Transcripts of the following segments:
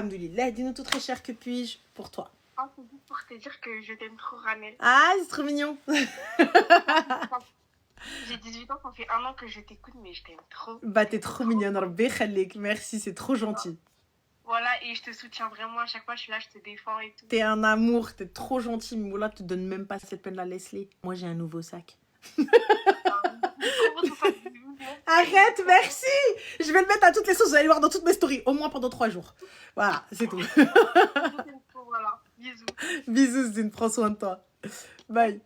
Alhamdoulilah, dis-nous tout très cher, que puis-je pour toi? C'est juste pour te dire que je t'aime trop, Ramel. Ah, c'est trop mignon. J'ai 18 ans, ça fait 1 an que je t'écoute, mais je t'aime trop. Bah, t'es trop mignonne, Rabbi khalik. Merci, c'est trop gentil. Voilà, et je te soutiens vraiment à chaque fois, je suis là, je te défends et tout. T'es un amour, t'es trop gentil. Moula te donne même pas cette peine-là, Leslie. Moi, j'ai un nouveau sac. Comment ça Arrête, merci. Je vais le mettre à toutes les sauces, vous allez le voir dans toutes mes stories, au moins pendant 3 jours. Voilà, c'est tout. Voilà, bisous. Bisous, Zine, prends soin de toi. Bye.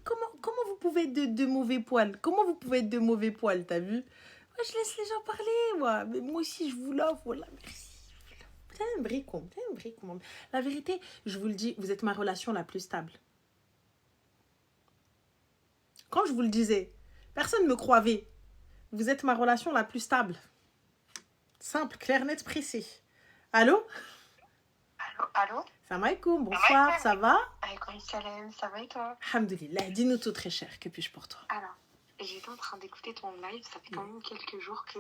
Comment vous pouvez être de mauvais poils? Comment vous pouvez être de mauvais poils, t'as vu? Moi, je laisse les gens parler, moi. Mais moi aussi, je vous l'offre, voilà, merci. T'es un bricon, t'es un bricon. La vérité, je vous le dis, vous êtes ma relation la plus stable. Quand je vous le disais, personne ne me croyait. Vous êtes ma relation la plus stable. Simple, clair, net, précis. Allô? Allô? Salam alaikum, bonsoir, ça va? Alaykoum salam, ça va et toi? Alhamdoulilah, dis-nous tout très cher, que puis-je pour toi? Alors, j'étais en train d'écouter ton live, ça fait quand même quelques jours que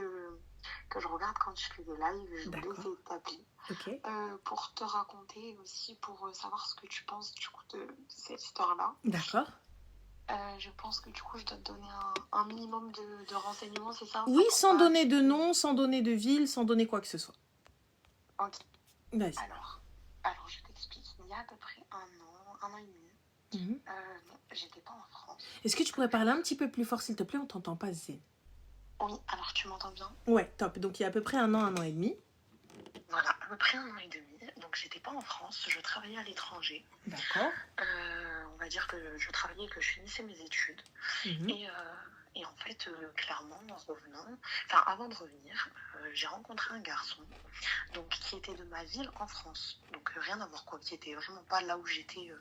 je regarde quand tu fais des lives, je voulais essayer de t'appeler. Ok. Pour te raconter aussi, pour savoir ce que tu penses du coup de cette histoire-là. D'accord. Je pense que du coup, je dois te donner un minimum de renseignements, c'est ça? Oui, sans donner de nom, sans donner de ville, sans donner quoi que ce soit. Ok. Vas-y. Alors, je t'explique. Il y a à peu près 1 an et demi, non, j'étais pas en France. Est-ce que tu pourrais parler un petit peu plus fort, s'il te plaît? On t'entend pas, Zé. Oui, alors tu m'entends bien? Ouais, top. Donc, il y a à peu près 1 an et demi. Voilà, à peu près 1 an et demi. Donc, j'étais pas en France, je travaillais à l'étranger. D'accord. On va dire que je travaillais et que je finissais mes études. Et en fait, clairement, avant de revenir, j'ai rencontré un garçon donc, qui était de ma ville en France. Donc, rien à voir, quoi, qui était vraiment pas là où j'étais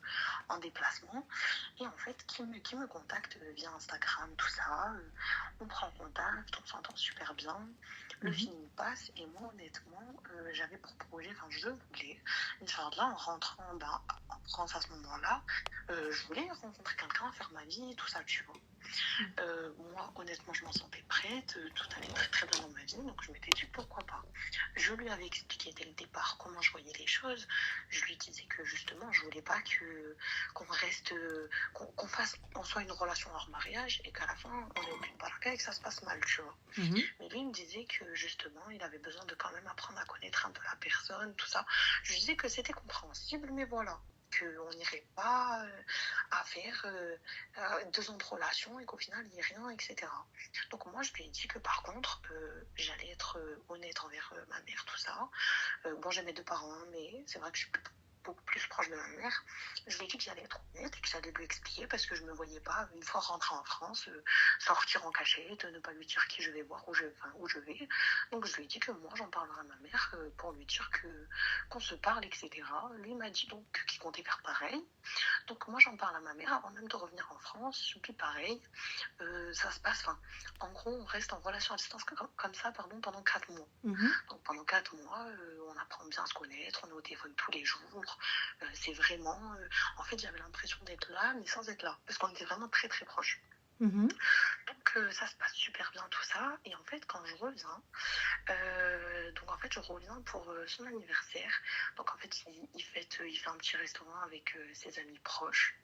en déplacement. Et en fait, qui me contacte via Instagram, tout ça. On prend contact, on s'entend super bien. Le feeling passe. Et moi, honnêtement, j'avais pour projet, je voulais, Inch'Allah, en rentrant en France à ce moment-là, je voulais rencontrer quelqu'un, faire ma vie, tout ça, tu vois. Moi, honnêtement, je m'en sentais prête, tout allait très très bien dans ma vie, donc je m'étais dit pourquoi pas. Je lui avais expliqué dès le départ comment je voyais les choses. Je lui disais que justement, je voulais pas qu'on reste, qu'on fasse en soi une relation hors mariage et qu'à la fin, on ait aucune baraka et que ça se passe mal, tu vois. Mais lui, il me disait que justement, il avait besoin de quand même apprendre à connaître un peu la personne, tout ça. Je lui disais que c'était compréhensible, mais voilà. Qu'on n'irait pas à faire 2 ans de relation et qu'au final, il n'y ait rien, etc. Donc moi, je lui ai dit que par contre, j'allais être honnête envers ma mère, tout ça. Bon, j'ai mes 2 parents, mais c'est vrai que je suis beaucoup plus proche de ma mère. Je lui ai dit que j'allais être honnête et que j'allais lui expliquer parce que je ne me voyais pas, une fois rentrée en France, sortir en cachette, ne pas lui dire qui je vais voir, où je vais. Donc je lui ai dit que moi, j'en parlerai à ma mère pour lui dire qu'on se parle, etc. Lui m'a dit donc qu'il comptait faire pareil. Donc moi, j'en parle à ma mère avant même de revenir en France. Puis pareil, ça se passe, en gros, on reste en relation à distance comme ça pendant 4 mois. Donc pendant 4 mois, on apprend bien à se connaître, on est au téléphone tous les jours. C'est vraiment... en fait, j'avais l'impression d'être là, mais sans être là. Parce qu'on était vraiment très très proches. Donc ça se passe super bien tout ça. Et en fait, quand je reviens, je reviens pour son anniversaire. Donc en fait, il fait un petit restaurant avec ses amis proches.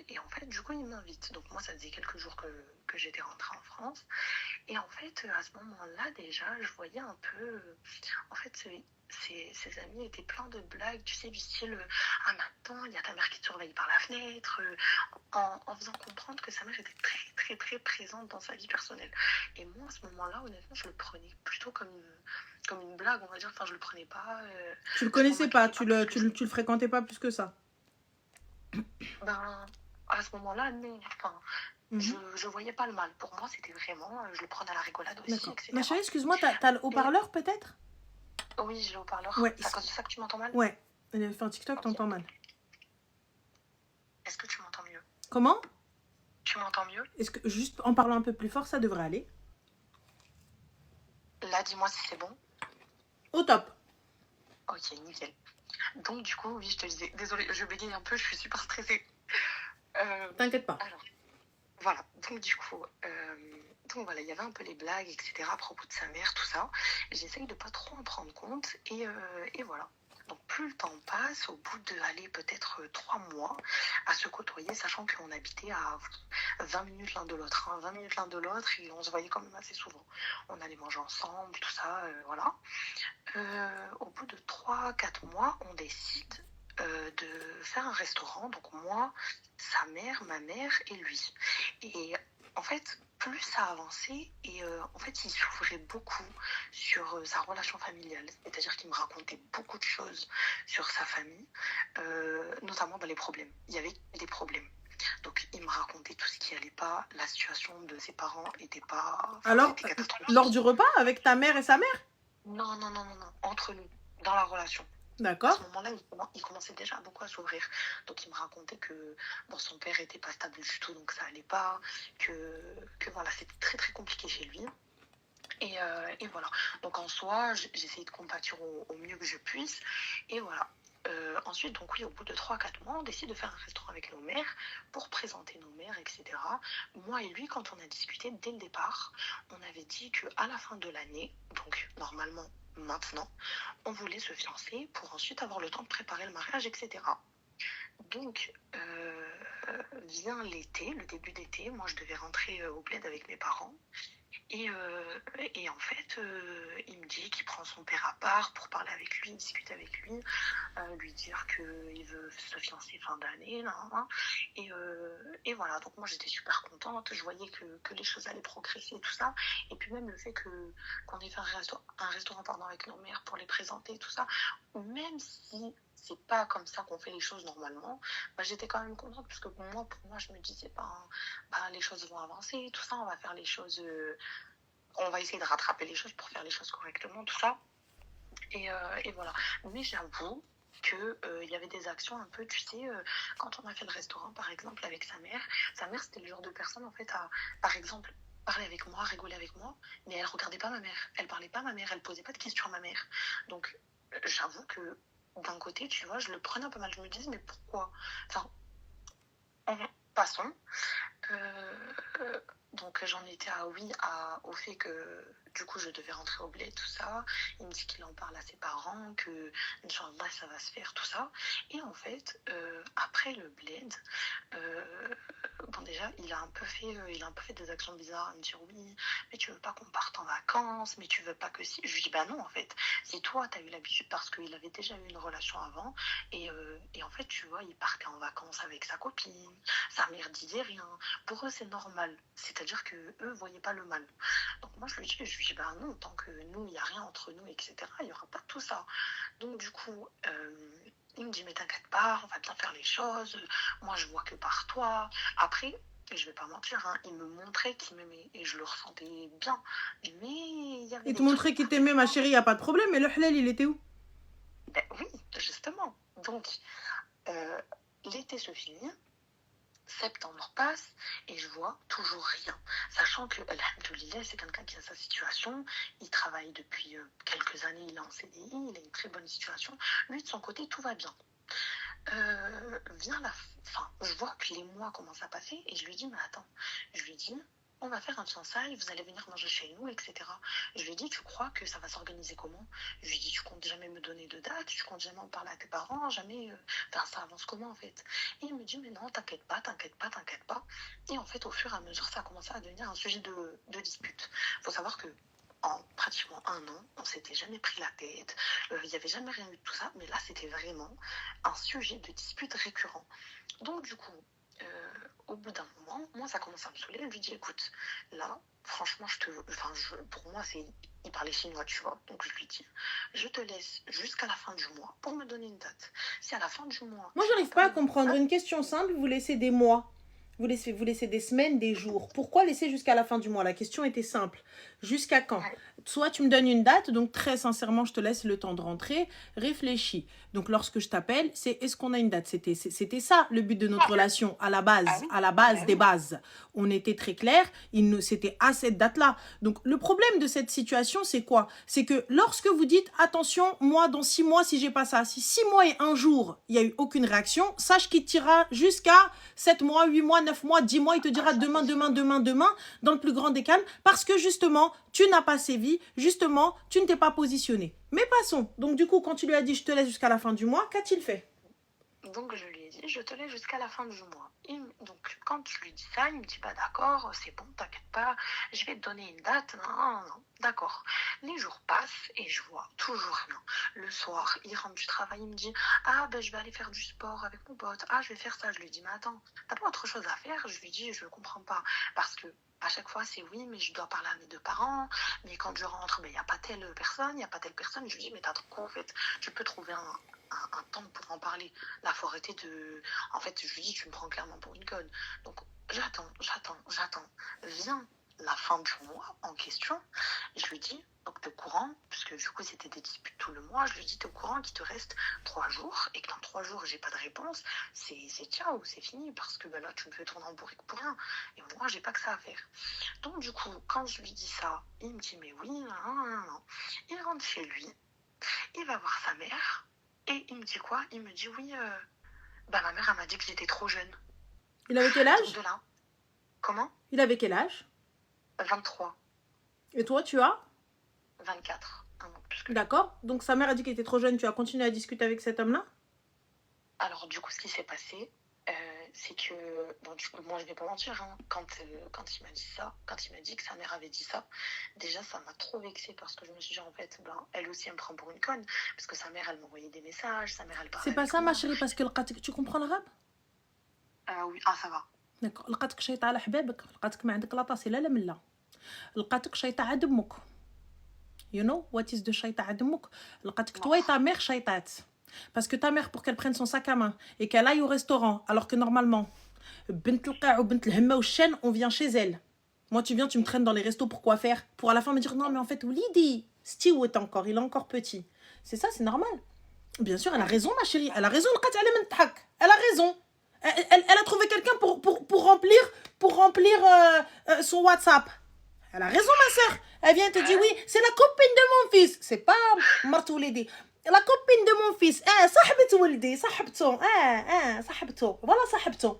Et en fait, du coup, il m'invite. Donc moi, ça faisait quelques jours que j'étais rentrée en France. Et en fait, à ce moment-là, déjà, je voyais un peu... en fait, ses amis étaient pleins de blagues, tu sais, du style « Ah, mais attends, il y a ta mère qui te surveille par la fenêtre en faisant comprendre que sa mère était très, très, très présente dans sa vie personnelle. Et moi, à ce moment-là, honnêtement, je le prenais plutôt comme une blague, on va dire. Je le prenais pas... tu le connaissais pas, tu le fréquentais pas plus que ça? À ce moment-là, non. Je voyais pas le mal. Pour moi, c'était vraiment... je le prenais à la rigolade aussi, etc. Ma chérie, excuse-moi, t'as le haut-parleur peut-être? Oui, j'ai le haut-parleur. Ouais. C'est à cause de ça que tu m'entends mal? Ouais. Elle a fait un TikTok, okay. T'entends mal. Est-ce que tu m'entends mieux? Comment? Tu m'entends mieux? Est-ce que juste en parlant un peu plus fort, ça devrait aller? Là, dis-moi si c'est bon. Au top. Ok, nickel. Donc, du coup, oui, je te disais... Désolée, je bégaye un peu, je suis super stressée. T'inquiète pas. Alors, voilà. Donc, du coup... Donc voilà, il y avait un peu les blagues, etc. à propos de sa mère, tout ça. J'essaye de pas trop en prendre compte et voilà. Donc plus le temps passe, au bout de aller peut-être 3 mois à se côtoyer, sachant qu'on habitait à 20 minutes l'un de l'autre. 20 minutes l'un de l'autre et on se voyait quand même assez souvent. On allait manger ensemble, tout ça, voilà. Au bout de 3-4 mois, on décide de faire un restaurant. Donc moi, sa mère, ma mère et lui. Et en fait, plus ça avançait et en fait, il s'ouvrait beaucoup sur sa relation familiale. C'est-à-dire qu'il me racontait beaucoup de choses sur sa famille, notamment dans les problèmes. Il y avait des problèmes. Donc, il me racontait tout ce qui allait pas. La situation de ses parents était pas... Alors, c'était catastrophique. lors du repas avec ta mère et sa mère? Non. Entre nous, dans la relation. À D'accord. ce moment-là, il commençait déjà beaucoup à s'ouvrir. Donc, il me racontait que bon, son père était pas stable du tout, donc ça allait pas, que voilà, c'était très très compliqué chez lui. Et voilà. Donc, en soi, j'essayais de compatir au mieux que je puisse. Et voilà. Ensuite, donc oui, au bout de 3-4 mois, on décide de faire un restaurant avec nos mères pour présenter nos mères, etc. Moi et lui, quand on a discuté dès le départ, on avait dit qu'à la fin de l'année, donc normalement maintenant, on voulait se fiancer pour ensuite avoir le temps de préparer le mariage, etc. Donc, vient l'été, le début d'été, moi je devais rentrer au bled avec mes parents. Et en fait, il me dit qu'il prend son père à part pour parler avec lui, discuter avec lui, lui dire qu'il veut se fiancer fin d'année. Et voilà, donc moi j'étais super contente, je voyais que les choses allaient progresser, tout ça. Et puis même le fait qu'on ait fait un restaurant pardon, avec nos mères pour les présenter, tout ça, même si c'est pas comme ça qu'on fait les choses normalement, bah, j'étais quand même contente parce que pour moi je me disais les choses vont avancer, tout ça, on va faire les choses, on va essayer de rattraper les choses pour faire les choses correctement, tout ça. Et voilà. Mais j'avoue qu'il y avait des actions un peu, tu sais, quand on a fait le restaurant par exemple avec sa mère c'était le genre de personne en fait à, par exemple, parler avec moi, rigoler avec moi, mais elle regardait pas ma mère, elle parlait pas à ma mère, elle posait pas de questions à ma mère. Donc j'avoue que d'un côté, tu vois, je le prenais un peu mal, je me disais mais pourquoi, enfin, passons. Donc j'en étais au fait que du coup je devais rentrer au bled, tout ça. Il me dit qu'il en parle à ses parents, que Inch'Allah ça va se faire, tout ça. Et en fait, après le bled, bon déjà il a un peu fait des actions bizarres. Il me dit oui, mais tu veux pas qu'on parte en vacances, mais tu veux pas que si. Je lui dis bah non en fait, si toi t'as eu l'habitude parce qu'il avait déjà eu une relation avant et en fait tu vois il partait en vacances avec sa copine, sa mère disait rien. Pour eux, c'est normal. C'est-à-dire qu'eux voyaient pas le mal. Donc moi, je lui dis, bah non, tant que nous, il n'y a rien entre nous, etc., il n'y aura pas tout ça. Donc du coup, il me dit, mais t'inquiète pas, on va bien faire les choses. Moi, je vois que par toi. Après, je vais pas mentir, hein, il me montrait qu'il m'aimait et je le ressentais bien. Mais il y avait Il te montrait qu'il t'aimait, ma chérie, il n'y a pas de problème. Mais le halal, il était où? Ben oui, justement. Donc, l'été se finit. Septembre passe et je vois toujours rien. Sachant que, alhamdoulilah, c'est quelqu'un qui a sa situation. Il travaille depuis quelques années, il est en CDI, il a une très bonne situation. Lui, de son côté, tout va bien. Vient la fin. Je vois que les mois commencent à passer et je lui dis, mais attends, je lui dis, on va faire un fiançailles, vous allez venir manger chez nous, etc. Je lui dis, tu crois que ça va s'organiser comment? Je lui dis, tu comptes jamais me donner de date, tu comptes jamais en parler à tes parents, jamais... Enfin, ça avance comment en fait? Et il me dit, mais non, t'inquiète pas. Et en fait, au fur et à mesure, ça a commencé à devenir un sujet de dispute. Il faut savoir que en pratiquement 1 an, on s'était jamais pris la tête, il n'y avait jamais rien eu de tout ça, mais là, c'était vraiment un sujet de dispute récurrent. Donc, du coup, au bout d'un moment, moi, ça commence à me saouler. Je lui dis, écoute, là, franchement, pour moi, il parlait chinois, tu vois. Donc, je lui dis, je te laisse jusqu'à la fin du mois pour me donner une date. Si à la fin du mois... Moi, j'arrive pas à comprendre. Une question simple, vous laissez des mois. Vous laissez des semaines, des jours. Pourquoi laisser jusqu'à la fin du mois? La question était simple. Jusqu'à quand? Soit tu me donnes une date, donc très sincèrement, je te laisse le temps de rentrer. Réfléchis. Donc, lorsque je t'appelle, c'est est-ce qu'on a une date? C'était ça le but de notre relation à la base des bases. On était très clair. C'était à cette date-là. Donc, le problème de cette situation, c'est quoi? C'est que lorsque vous dites, attention, moi, dans 6 mois, si j'ai pas ça, si 6 mois et 1 jour, il n'y a eu aucune réaction, sache qu'il tirera jusqu'à 7 mois, 8 mois, 9 9 mois, 10 mois, il te dira demain, dans le plus grand des calmes, parce que justement, tu n'as pas sévi, justement, tu ne t'es pas positionné. Mais passons. Donc du coup, quand tu lui as dit, je te laisse jusqu'à la fin du mois, qu'a-t-il fait? Donc je lui ai dit, je te laisse jusqu'à la fin du mois. Donc quand je lui dis ça, il me dit, bah d'accord, c'est bon, t'inquiète pas, je vais te donner une date. Non, d'accord. Les jours passent et je vois toujours rien. Le soir, il rentre du travail, il me dit, ah ben je vais aller faire du sport avec mon pote. Ah, je vais faire ça. Je lui dis, mais attends, t'as pas autre chose à faire? Je lui dis, je comprends pas. Parce que à chaque fois, c'est oui, mais je dois parler à mes deux parents. Mais quand je rentre, il n'y a pas telle personne, il n'y a pas telle personne. Je lui dis, mais t'as trop quoi en fait? Tu peux trouver un temps pour en parler. Là, faut arrêter de... En fait, je lui dis, tu me prends clairement pour une conne. Donc, j'attends. Viens la fin du mois en question. Je lui dis, donc t'es au courant, puisque du coup, c'était des disputes tout le mois. Je lui dis, t'es au courant qu'il te reste 3 jours et que dans 3 jours, j'ai pas de réponse. C'est ciao, c'est fini, parce que là, tu me fais tourner en bourrique pour rien. Et moi, j'ai pas que ça à faire. Donc, du coup, quand je lui dis ça, il me dit, mais oui, non. Il rentre chez lui, il va voir sa mère. Et il me dit quoi? Il me dit oui, ma mère elle m'a dit que j'étais trop jeune. Il avait quel âge? De là. Comment? Il avait quel âge? 23. Et toi, tu as? 24. Un an plus que... D'accord. Donc sa mère a dit qu'elle était trop jeune, tu as continué à discuter avec cet homme-là? Alors du coup, ce qui s'est passé, c'est que, bon, du coup, moi je vais pas mentir, hein, quand il m'a dit ça, quand il m'a dit que sa mère avait dit ça, déjà ça m'a trop vexée parce que je me suis dit en fait, elle aussi elle me prend pour une conne, parce que sa mère elle m'envoyait des messages, sa mère elle parlait. C'est pas ça ma chérie, parce que tu comprends l'arabe? Oui, ça va. داكوغ لقاتك شيطه على حبابك لقاتك ما عندك لا طاسيله لا ملا لقاتك شيطه على دمك you know what is the شيطه على دمك لقاتك toi et ta mère شيطات parce que ta mère pour qu'elle prenne son sac à main et qu'elle aille au restaurant alors que normalement بنت القاع وبنت الهمه والشن on vient chez elle. Moi tu viens tu me traînes dans les restos pour quoi faire? Pour à la fin me dire non mais en fait Oulidi Steve est encore il est encore petit. C'est ça, c'est normal. Bien sûr elle a raison ma chérie, elle a raison elle a raison. Elle a trouvé quelqu'un pour remplir son WhatsApp. Elle a raison, ma soeur. Elle vient te dire, oui, c'est la copine de mon fils. C'est pas Martoulidi. La copine de mon fils. صاحبة ولدي. صاحبته. صاحبته. Voilà, صاحبته.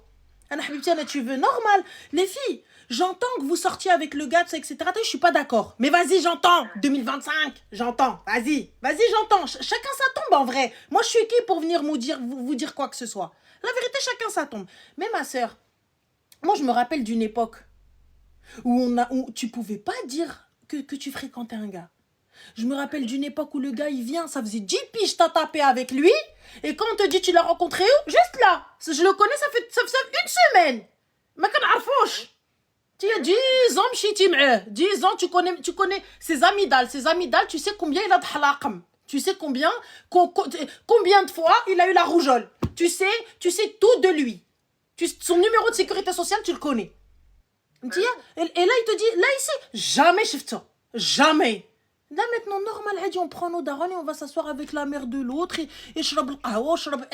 أنا حبيبتي أنا tu veux normal. Les filles, j'entends que vous sortiez avec le gars, etc. Je suis pas d'accord. Mais vas-y, j'entends. 2025, j'entends. Vas-y, j'entends. Chacun sa tombe en vrai. Moi, je suis qui pour venir vous dire quoi que ce soit? La vérité, chacun sa tombe. Mais ma soeur, moi, je me rappelle d'une époque où tu pouvais pas dire que tu fréquentais un gars. Je me rappelle d'une époque où le gars, il vient, ça faisait 10 piges, t'as tapé avec lui. Et quand on te dit, tu l'as rencontré où? Juste là. Je le connais, ça fait une semaine. Mais qu'on arfouche. Tu as 10 ans, mchiti m'eh. 10 ans, tu connais ses amygdales. Ses amygdales, tu sais combien il a de halaqam. Tu sais combien de fois il a eu la rougeole. Tu sais tout de lui. Son numéro de sécurité sociale, tu le connais. Et là, il te dit, là ici, jamais shifta. Jamais. Là maintenant, normal, on prend nos darons et on va s'asseoir avec la mère de l'autre et shrab l'qahwa, shrab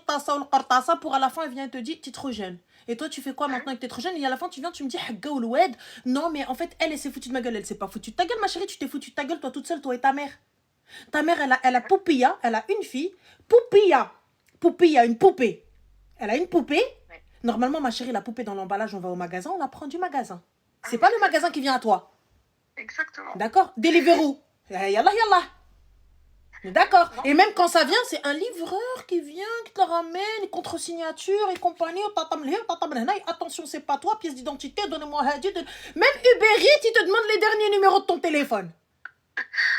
tassa ou l'qartassa pour à la fin, il vient et te dit, t'es trop jeune. Et toi, tu fais quoi maintenant que t'es trop jeune? Et à la fin, tu viens, tu me dis, Hagga ou l'oued. Non, mais en fait, elle s'est foutue de ma gueule. Elle s'est pas foutue de ta gueule, ma chérie. Tu t'es foutue de ta gueule, toi toute seule, toi et ta mère. Ta mère, elle a Poupilla, elle a une fille. Poupilla, une poupée. Elle a une poupée. Normalement, ma chérie, la poupée dans l'emballage, on va au magasin, on la prend du magasin. C'est pas le magasin qui vient à toi. Exactement. D'accord? Deliveroo. Yallah. D'accord. Et même quand ça vient, c'est un livreur qui vient, qui te la ramène, contre-signature et compagnie. Attention, c'est pas toi, pièce d'identité, donnez-moi Hadi. Même Uber Eats, il te demande les derniers numéros de ton téléphone.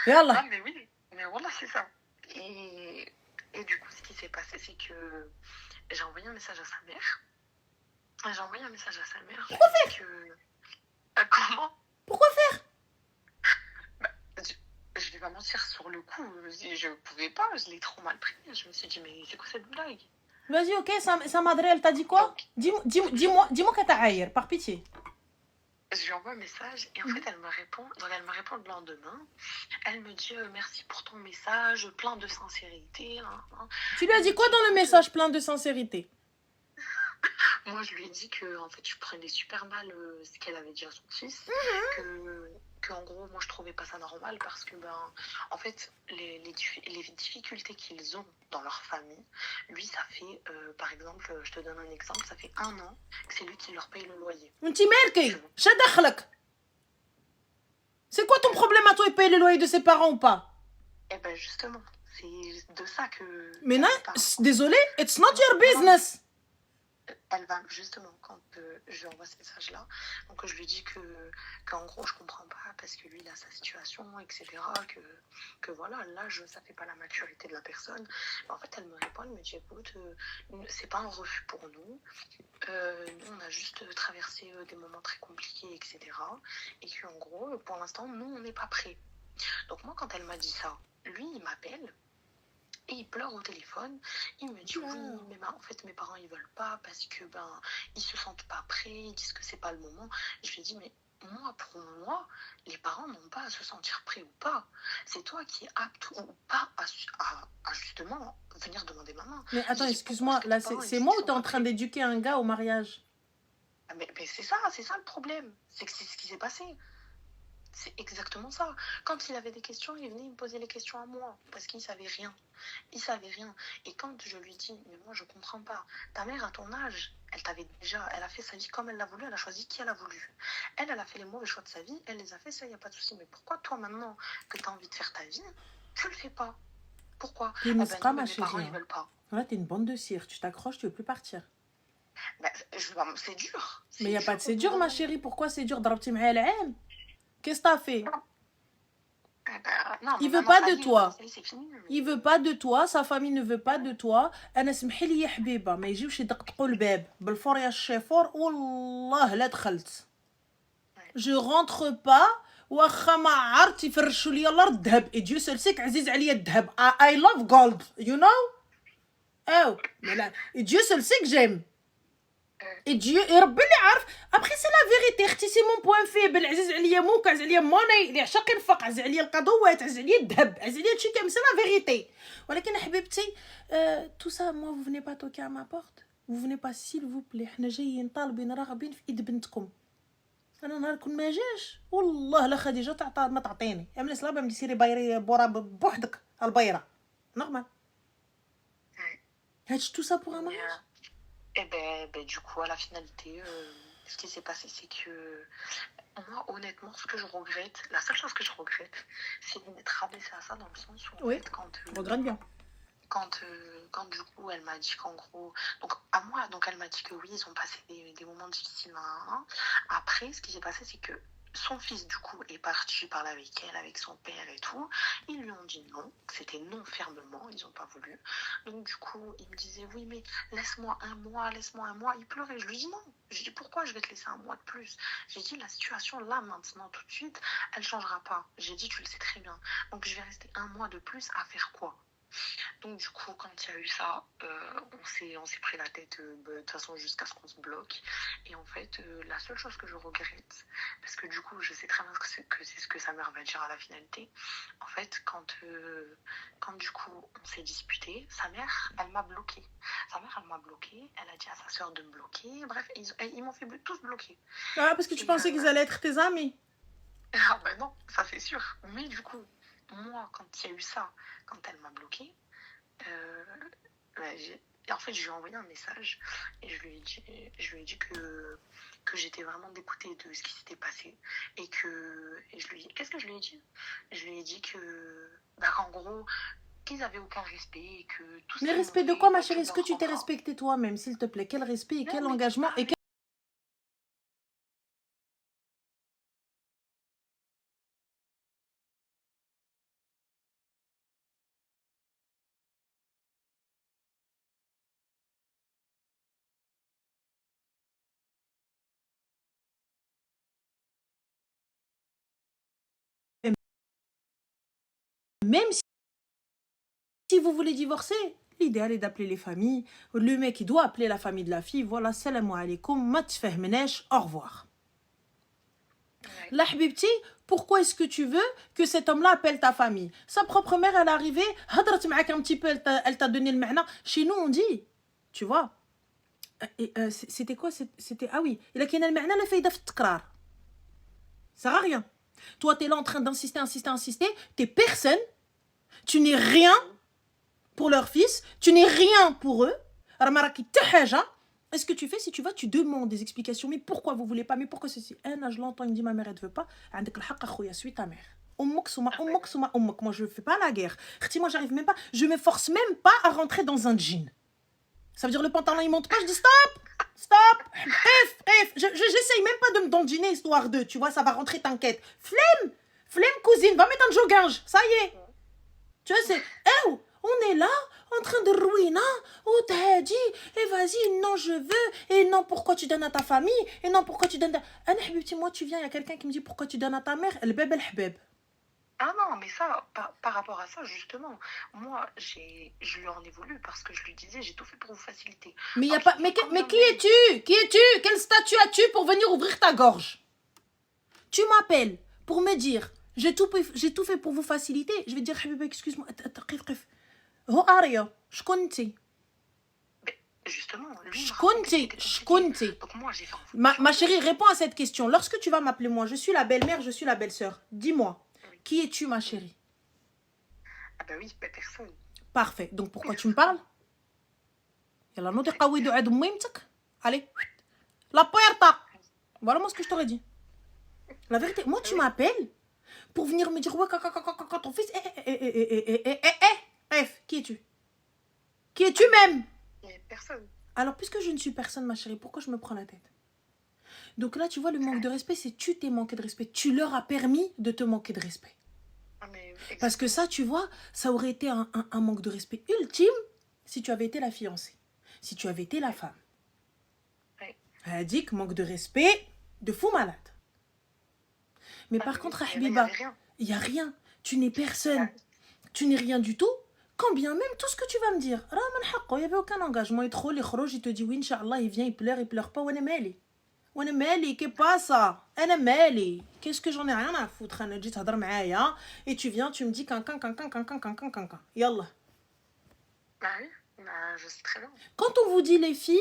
Yallah. Ah, mais oui, mais voilà, c'est ça. Et du coup, ce qui s'est passé, c'est que j'ai envoyé un message à sa mère. Pourquoi faire? Comment? Pourquoi faire? Je vais pas mentir, sur le coup, je pouvais pas, je l'ai trop mal pris. Je me suis dit, mais c'est quoi cette blague? Vas-y, ok, sa madre, elle t'a dit quoi? Dis-moi qu'elle t'a aïe, par pitié. Je lui envoie un message et en fait elle me répond. Donc elle me répond le lendemain. Elle me dit merci pour ton message, plein de sincérité. Tu lui as dit quoi dans le message plein de sincérité? Moi je lui ai dit que en fait je prenais super mal ce qu'elle avait dit à son fils, qu'en gros, moi, je trouvais pas ça normal parce que, ben, en fait, les difficultés qu'ils ont dans leur famille, lui, ça fait, par exemple, je te donne un exemple, ça fait 1 an que c'est lui qui leur paye le loyer. انتي مالكي شا دخلك c'est quoi ton problème à toi il paye le loyer de ses parents ou pas Eh ben, justement, c'est de ça que... mais non désolé it's not your business Elle va justement, quand je lui envoie ce message-là, donc je lui dis qu'en gros, je comprends pas parce que lui, il a sa situation, etc. Que voilà, l'âge, ça fait pas la maturité de la personne. En fait, elle me répond, elle me dit, écoute, c'est pas un refus pour nous. Nous, on a juste traversé des moments très compliqués, etc. Et qu'en gros, pour l'instant, nous, on n'est pas prêts. Donc moi, quand elle m'a dit ça, lui, il m'appelle. Et il pleure au téléphone, il me dit oui, mais en fait mes parents ils veulent pas parce que ben ils se sentent pas prêts, ils disent que c'est pas le moment. Je lui ai dit mais moi pour moi les parents n'ont pas à se sentir prêts ou pas. C'est toi qui es apte ou pas à justement venir demander maman. Mais attends excuse-moi, là c'est moi ou t'es en train d'éduquer un gars au mariage? Mais c'est ça le problème, c'est que c'est ce qui s'est passé. C'est exactement ça. Quand il avait des questions, il venait me poser les questions à moi parce qu'il savait rien. Il savait rien. Et quand je lui dis, mais moi je comprends pas, ta mère à ton âge, elle a fait sa vie comme elle l'a voulu, elle a choisi qui elle a voulu. Elle a fait les mauvais choix de sa vie, elle les a fait, ça, il n'y a pas de souci. Mais pourquoi toi maintenant que tu as envie de faire ta vie, tu le fais pas? Pourquoi? T'es une non, ma mes chérie. parents ils veulent pas. Là t'es une bande de cire, tu t'accroches, tu veux plus partir. C'est dur. Mais il n'y a pas de c'est dur ma chérie, pourquoi c'est dur? ضربتي معايا العين. Qu'est-ce que t'as fait? Non, il veut pas de toi. Il veut pas de toi, sa famille ne veut pas de toi. انا سمحي لي يا حبيبه ما يجيوش يدقدقوا الباب بالفور يا الشيفور والله لا دخلت. je rentre pas واخا ما عرفت يفرشوا لي الارض الذهب. et Dieu seul sait عزيز عليا الذهب. I love gold, you know. oh mais là et Dieu seul sait que j'aime. et Dieu et ربي اللي عارف. après c'est la vérité اختي سي مون بوين فيبل. عزيز عليا موك، عزيز عليا موني اللي عشاق ينفق، عزيز عليا القضوات، عزيز عليا الذهب، عزيز عليا هادشي كامل. سي لا فيريتي. ولكن حبيبتي tout ça moi vous venez pas toquer à ma porte. vous venez pas s'il vous plaît. حنا جايين طالبين راغبين في ايد بنتكم. انا نهار كون ما جاش والله لا خديجه تعطى ما تعطيني. عملي صلابه بدي سيري بايري بورا بوحدك البيره نورمال. هادشي tout ça pour un mariage. Et ben, du coup, à la finalité, ce qui s'est passé, c'est que moi, honnêtement, ce que je regrette, la seule chose que je regrette, c'est de m'être rabaissée à ça dans le sens où, en fait, regrette bien. Quand du coup, elle m'a dit qu'en gros, donc à moi, donc elle m'a dit que oui, ils ont passé des moments difficiles. Après, ce qui s'est passé, c'est que son fils, du coup, est parti parler avec elle, avec son père et tout. Ils lui ont dit non, c'était non fermement, ils n'ont pas voulu. Donc, du coup, il me disait oui, mais laisse-moi un mois. Il pleurait. Je lui dis non. Je lui dis pourquoi je vais te laisser un mois de plus? J'ai dit la situation là, maintenant, tout de suite, elle changera pas. J'ai dit tu le sais très bien. Donc, je vais rester un mois de plus à faire quoi? Donc du coup, quand il y a eu ça, on s'est pris la tête de toute façon jusqu'à ce qu'on se bloque. Et en fait, la seule chose que je regrette, parce que du coup, je sais très bien que c'est ce que sa mère va dire à la finalité. En fait, quand du coup, on s'est disputé, sa mère, elle m'a bloqué. Elle a dit à sa soeur de me bloquer. Bref, ils m'ont fait tous bloquer. Ah, parce que tu pensais qu'ils allaient être tes amis? Ah ben non, ça c'est sûr. Mais du coup, moi, quand il y a eu ça, quand elle m'a bloqué, en fait, je lui ai envoyé un message et je lui ai dit que j'étais vraiment dégoûtée de ce qui s'était passé et je lui ai dit, qu'est-ce que je lui ai dit? Je lui ai dit que, qu'en gros, qu'ils avaient aucun respect et que tout ça. Mais respect de quoi, ma chérie? Est-ce que tu t'es respecté toi-même, s'il te plaît? Quel respect et quel engagement et quel... Même si vous voulez divorcer, l'idéal est d'appeler les familles. Le mec, il doit appeler la famille de la fille. Voilà, salam alaikum, ma tfahmenesh, au revoir. La habibti, pourquoi est-ce que tu veux que cet homme-là appelle ta famille? Sa propre mère, elle est arrivée, hadrat ma'ak un petit peu, elle t'a donné le ma'na. Chez nous, on dit, tu vois, c'était quoi? C'était, ah oui, il a qu'il y a le ma'na, la faïda fait tkrar. Ça sert à rien. Toi, tu es là en train d'insister, insister. Tu n'es personne. Tu n'es rien pour leur fils. Tu n'es rien pour eux. Et ce que tu fais, si tu vas, tu demandes des explications. Mais pourquoi vous voulez pas? Mais pourquoi ceci? Je l'entends, il me dit ma mère, elle ne veut pas. Suis ta mère. Moi, je ne fais pas la guerre. Moi, j'arrive même pas. Je me force même pas à rentrer dans un jean. Ça veut dire le pantalon, il monte pas. Je dis stop. J'essaye même pas de me dandiner histoire de. Tu vois, ça va rentrer, t'inquiète. Flemme, cousine, va mettre un jogging. Ça y est. Tu vois, c'est. On est là, en train de ruiner. Oh, t'as dit, et vas-y, non, je veux. Et non, pourquoi tu donnes à ta famille? Et non, pourquoi tu donnes. Moi, tu viens, il y a quelqu'un qui me dit pourquoi tu donnes à ta mère? El bébé, el habeb. Ah non, mais ça, par rapport à ça, justement, moi, je lui en ai voulu parce que je lui disais, j'ai tout fait pour vous faciliter. Mais, y a pas, mais qui es-tu? Qui es-tu? Quel statut as-tu pour venir ouvrir ta gorge? Tu m'appelles pour me dire, j'ai tout fait pour vous faciliter. Je vais te dire, Habiba, excuse-moi, je connais. Justement, lui, je connais. Donc moi, j'ai fait ma chérie, réponds à cette question. Lorsque tu vas m'appeler moi, je suis la belle-mère, je suis la belle-sœur. Dis-moi, qui es-tu, ma chérie? Ah bah oui, personne. Parfait. Donc pourquoi tu me parles? Allez, la puerta. Voilà moi ce que je t'aurais dit. La vérité, moi tu m'appelles pour venir me dire ouais, quand ton fils. Bref, qui es-tu? Qui es-tu même? Personne. Alors, puisque je ne suis personne, ma chérie, pourquoi je me prends la tête? Donc là, tu vois, le manque de respect, c'est tu t'es manqué de respect. Tu leur as permis de te manquer de respect. Parce que ça, tu vois, ça aurait été un manque de respect ultime si tu avais été la fiancée. Si tu avais été la femme. Elle a dit que manque de respect de fou malade. Mais par contre, Habiba, il n'y a rien. Tu n'es personne. Tu n'es rien du tout. Quand bien même tout ce que tu vas me dire, il n'y avait aucun engagement. Il te dit oui, Inch'Allah, il vient, il pleure pas. Qu'est-ce pas ça? Qu'est-ce que j'en ai rien à foutre? Et tu viens, tu me dis cancan. Yallah. Je sais très bien. Quand on vous dit les filles,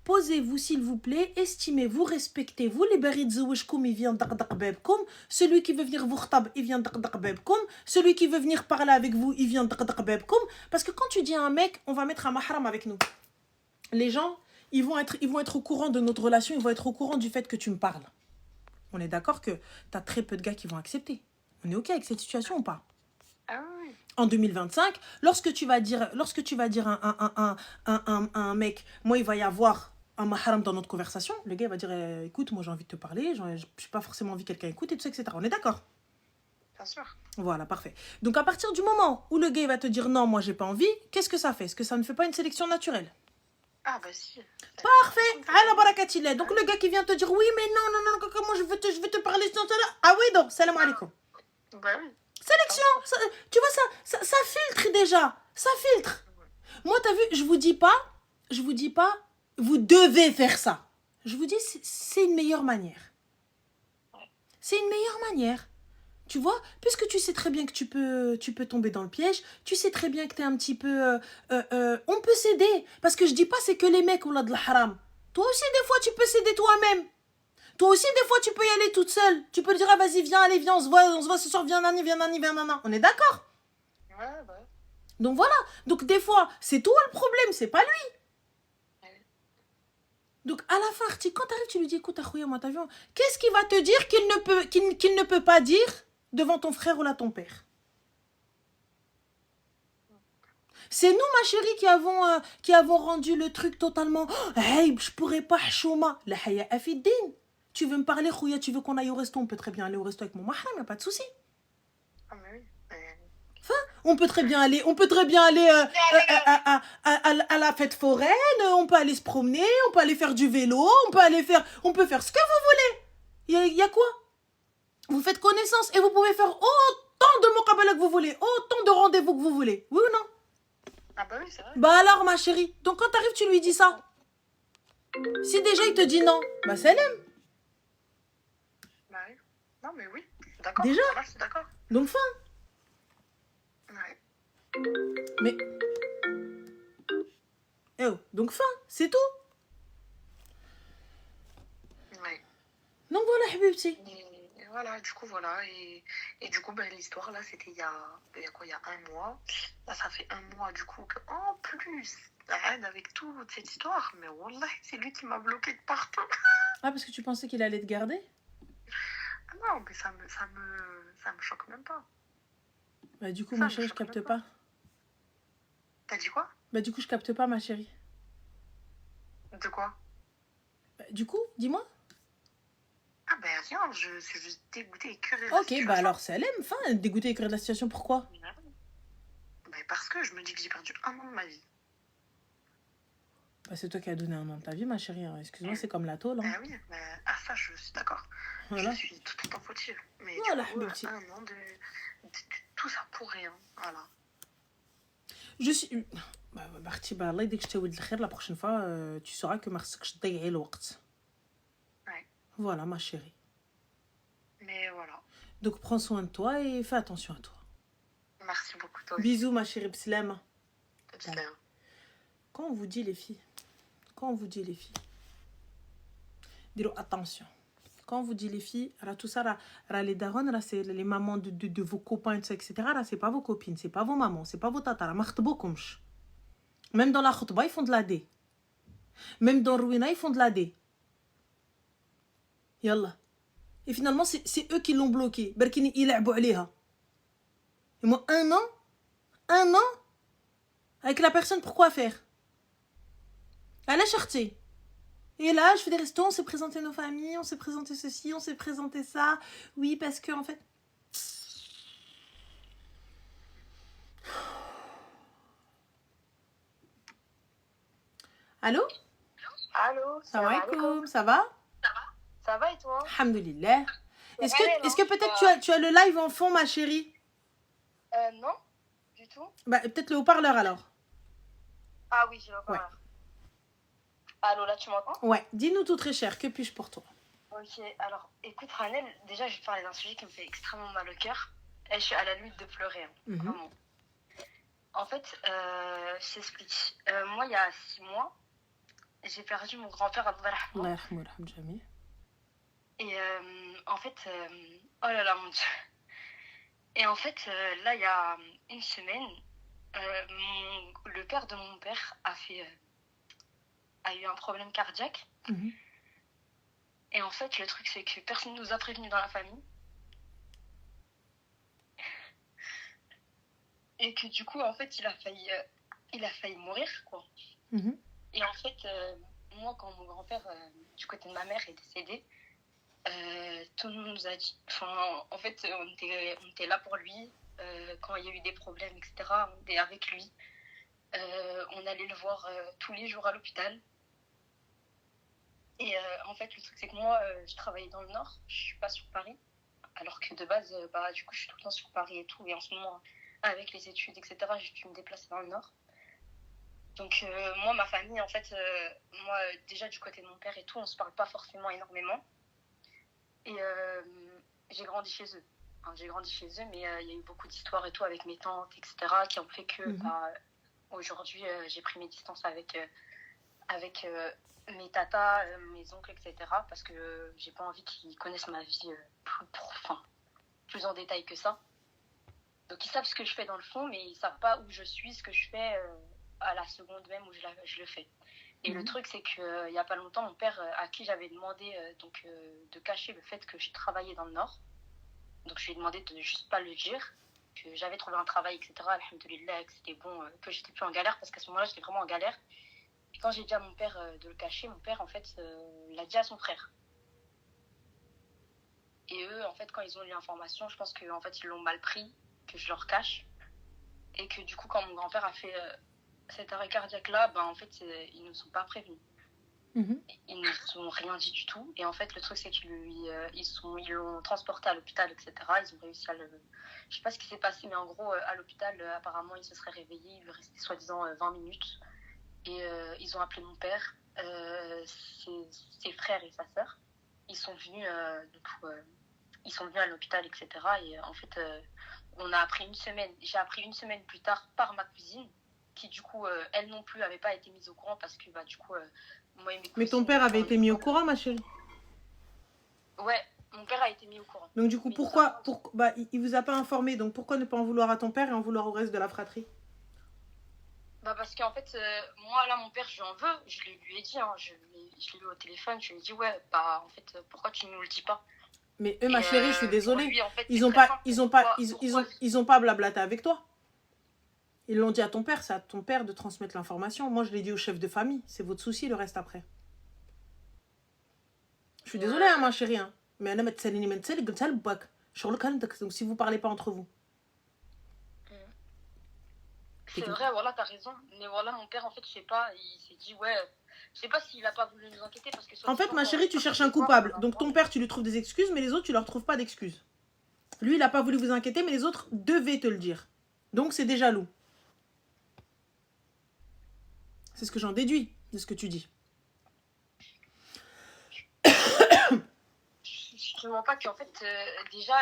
posez-vous s'il vous plaît, estimez-vous, respectez-vous. Les baridzouishkoum, il vient d'aqdaqbebkoum. Celui qui veut venir vous khtab, il vient d'aqdaqbebkoum. Celui qui veut venir parler avec vous, il vient d'aqdaqbebkoum. Parce que quand tu dis à un mec, on va mettre un mahram avec nous. Les gens, ils vont être au courant de notre relation, ils vont être au courant du fait que tu me parles. On est d'accord que tu as très peu de gars qui vont accepter. On est OK avec cette situation ou pas? En 2025, lorsque tu vas dire à un mec, moi il va y avoir un mahram dans notre conversation, le gars va dire écoute, moi j'ai envie de te parler, je n'ai pas forcément envie que quelqu'un écoute et tout ça, etc. On est d'accord? Bien sûr. Voilà, parfait. Donc à partir du moment où le gars va te dire non, moi j'ai pas envie, qu'est-ce que ça fait? Est-ce que ça ne fait pas une sélection naturelle? Ah bah si. Parfait. Ala barakatillah. Donc le gars qui vient te dire oui, mais non, comment je veux te parler de ça. Ah oui, donc, salam alaikum. Bah oui. Sélection, tu vois, ça filtre déjà. Ça filtre. Moi, t'as vu, je vous dis pas, vous devez faire ça. Je vous dis, c'est une meilleure manière. C'est une meilleure manière. Tu vois, puisque tu sais très bien que tu peux tomber dans le piège, tu sais très bien que t'es un petit peu... on peut s'aider. Parce que je dis pas c'est que les mecs ont là de la haram. Toi aussi, des fois, tu peux s'aider toi-même. Toi aussi, des fois, tu peux y aller toute seule. Tu peux dire, ah, vas-y, viens, on se voit ce soir, viens, nani. On est d'accord? Ouais, bah. Donc voilà. Donc des fois, c'est toi le problème, c'est pas lui. Donc à la fin, quand t'arrives, tu lui dis, écoute, Akhouya, moi, t'as vu, qu'est-ce qu'il va te dire qu'il ne peut pas dire devant ton frère ou là ton père? C'est nous, ma chérie, qui avons rendu le truc totalement, hey, je pourrais pas, chouma. La haya afiddin. Tu veux me parler, Khouya, tu veux qu'on aille au resto? On peut très bien aller au resto avec mon mahram, y a pas de souci. Ah mais oui. Enfin, on peut très bien aller à la fête foraine, on peut aller se promener, on peut aller faire du vélo, on peut faire ce que vous voulez. Il y a quoi? Vous faites connaissance et vous pouvez faire autant de muqabala que vous voulez, autant de rendez-vous que vous voulez. Oui ou non? Ah bah oui, c'est vrai. Bah alors, ma chérie, donc quand t'arrives, tu lui dis ça. Si déjà il te dit non, bah c'est l'aime. Bah oui. Non mais oui, d'accord. Déjà? Là, je suis d'accord. Donc fin. Ouais. Mais... donc fin, c'est tout. Ouais. Donc voilà, Habibti. voilà, du coup, voilà. Et du coup, ben, l'histoire, là, c'était il y a un mois. Là, ça fait un mois, du coup, qu'en plus, avec toute cette histoire, mais wallah, c'est lui qui m'a bloqué de partout. Ah, parce que tu pensais qu'il allait te garder? Ah non, mais ça me choque même pas. Bah, du coup, Ça ma me chérie, je choque capte même pas. pas. T'as dit quoi? Bah, du coup, je capte pas, ma chérie. De quoi? Bah, du coup, dis-moi. Ah ben rien, je suis juste dégoûtée et curée de la Ok, bah situation. alors, c'est elle aime. Enfin, dégoûtée et curée de la situation, pourquoi? Ben parce que je me dis que j'ai perdu un an de ma vie. Bah, c'est toi qui as donné un an de ta vie, ma chérie. Hein. Excuse-moi, c'est comme la tôle. Hein. Ben oui, mais à ça, je suis d'accord. Voilà. Je suis tout autant fautive. Mais Voilà, du coup, Habibti. un an tout ça pour rien. Voilà. Je suis. Barti, bah, Allah, dès que je t'ai dit le la prochaine fois, tu sauras que Marseille, je t'ai le waqt. Ouais. Voilà, ma chérie. Mais voilà. Donc, prends soin de toi et fais attention à toi. Merci beaucoup, toi aussi. Bisous, ma chérie Pslem. Bisous. Quand on vous dit, les filles, dites attention. Quand on vous dit les filles, tout ça, les darons, c'est les mamans de vos copains, etc. C'est pas vos copines, c'est pas vos mamans, c'est pas vos tatas. Même dans la khutba, ils font de la D. Même dans Rouina, ils font de la D. Yallah. Et finalement, c'est eux qui l'ont bloqué. Berkini, il a aliha. Et moi, un an, avec la personne, pourquoi faire? Elle a cherché. Et là, je fais des restos, on s'est présenté nos familles, on s'est présenté ceci, on s'est présenté ça. Oui, parce que, en fait... Allô? Allô, Salam alaikum, ça va? Ça va et toi? Alhamdulillah. Est-ce que peut-être tu as le live en fond, ma chérie? Non, du tout. Bah, peut-être le haut-parleur alors. Ah oui, j'ai le haut-parleur. Ouais. Allô, là, tu m'entends? Ouais, dis-nous tout très cher, que puis-je pour toi? Ok, alors, écoute, Ranel, déjà, je vais te parler d'un sujet qui me fait extrêmement mal au cœur. Et je suis à la limite de pleurer, hein, vraiment. En fait, je t'explique. Moi, il y a 6 mois, j'ai perdu mon grand-père à Allah. Et en fait, oh là là, mon Dieu. Et en fait, là, il y a une semaine, le père de mon père a eu un problème cardiaque. Et en fait, le truc, c'est que personne ne nous a prévenus dans la famille. Et que du coup, en fait, il a failli mourir, quoi. Et en fait, moi, quand mon grand-père, du côté de ma mère, est décédé, tout le monde nous a dit... Enfin, en fait, on était là pour lui. Quand il y a eu des problèmes, etc., on était avec lui. On allait le voir tous les jours à l'hôpital. Et en fait, le truc, c'est que moi, je travaillais dans le Nord. Je suis pas sur Paris. Alors que de base, du coup, je suis tout le temps sur Paris et tout. Et en ce moment, avec les études, etc., j'ai dû me déplacer dans le Nord. Donc, moi, ma famille, en fait, moi, déjà du côté de mon père et tout, on se parle pas forcément énormément. Et j'ai grandi chez eux. Enfin, j'ai grandi chez eux, mais il y a eu beaucoup d'histoires et tout avec mes tantes, etc., qui ont fait que aujourd'hui, j'ai pris mes distances avec mes tatas, mes oncles, etc., parce que j'ai pas envie qu'ils connaissent ma vie plus en détail que ça. Donc ils savent ce que je fais dans le fond, mais ils savent pas où je suis, ce que je fais à la seconde même où je le fais. Et le truc, c'est qu'il y a pas longtemps, mon père, à qui j'avais demandé de cacher le fait que je travaillais dans le Nord, donc je lui ai demandé de juste pas le dire, que j'avais trouvé un travail, etc., alhamdoulilah, que c'était bon, que j'étais plus en galère, parce qu'à ce moment-là, j'étais vraiment en galère. Et quand j'ai dit à mon père de le cacher, mon père, en fait, l'a dit à son frère. Et eux, en fait, quand ils ont eu l'information, je pense qu'en fait, ils l'ont mal pris, que je leur cache. Et que du coup, quand mon grand-père a fait cet arrêt cardiaque-là, en fait, ils ne nous ont pas prévenus. Ils ne nous ont rien dit du tout. Et en fait, le truc, c'est qu'ils l'ont transporté à l'hôpital, etc. Ils ont réussi à le... Je sais pas ce qui s'est passé, mais en gros, à l'hôpital, apparemment, il se serait réveillé. Il lui restait soi-disant 20 minutes. Et ils ont appelé mon père, ses frères et sa sœur. Ils sont venus, ils sont venus à l'hôpital, etc. Et en fait, on a appris j'ai appris une semaine plus tard par ma cousine, qui du coup, elle non plus, avait pas été mise au courant parce que du coup, moi et mes cousines... Mais ton père avait été mis au courant, ma chérie? Ouais, mon père a été mis au courant. Donc du coup, bah, il vous a pas informé, donc pourquoi ne pas en vouloir à ton père et en vouloir au reste de la fratrie? Bah parce qu'en fait, moi là, mon père, je lui en veux. Je lui ai dit, hein, je l'ai eu au téléphone, je lui ai dit, ouais, bah en fait, pourquoi tu ne nous le dis pas? Mais eux, ma chérie, je suis désolée. Lui, en fait, Ils ont pas blablaté avec toi. Ils l'ont dit à ton père, c'est à ton père de transmettre l'information. Moi, je l'ai dit au chef de famille. C'est votre souci, le reste après. Je suis désolée, hein, ma chérie. Hein. Mais donc si vous parlez pas entre vous. C'est vrai, voilà, t'as raison. Mais voilà, mon père, en fait, je sais pas, il s'est dit, ouais, je sais pas s'il a pas voulu nous enquêter parce que... En fait, ma chérie, tu cherches un coupable. Donc ton père, tu lui trouves des excuses, mais les autres, tu leur trouves pas d'excuses. Lui, il a pas voulu vous inquiéter, mais les autres devaient te le dire. Donc c'est des jaloux. C'est ce que j'en déduis de ce que tu dis. Je ne mens pas qu'en fait, déjà,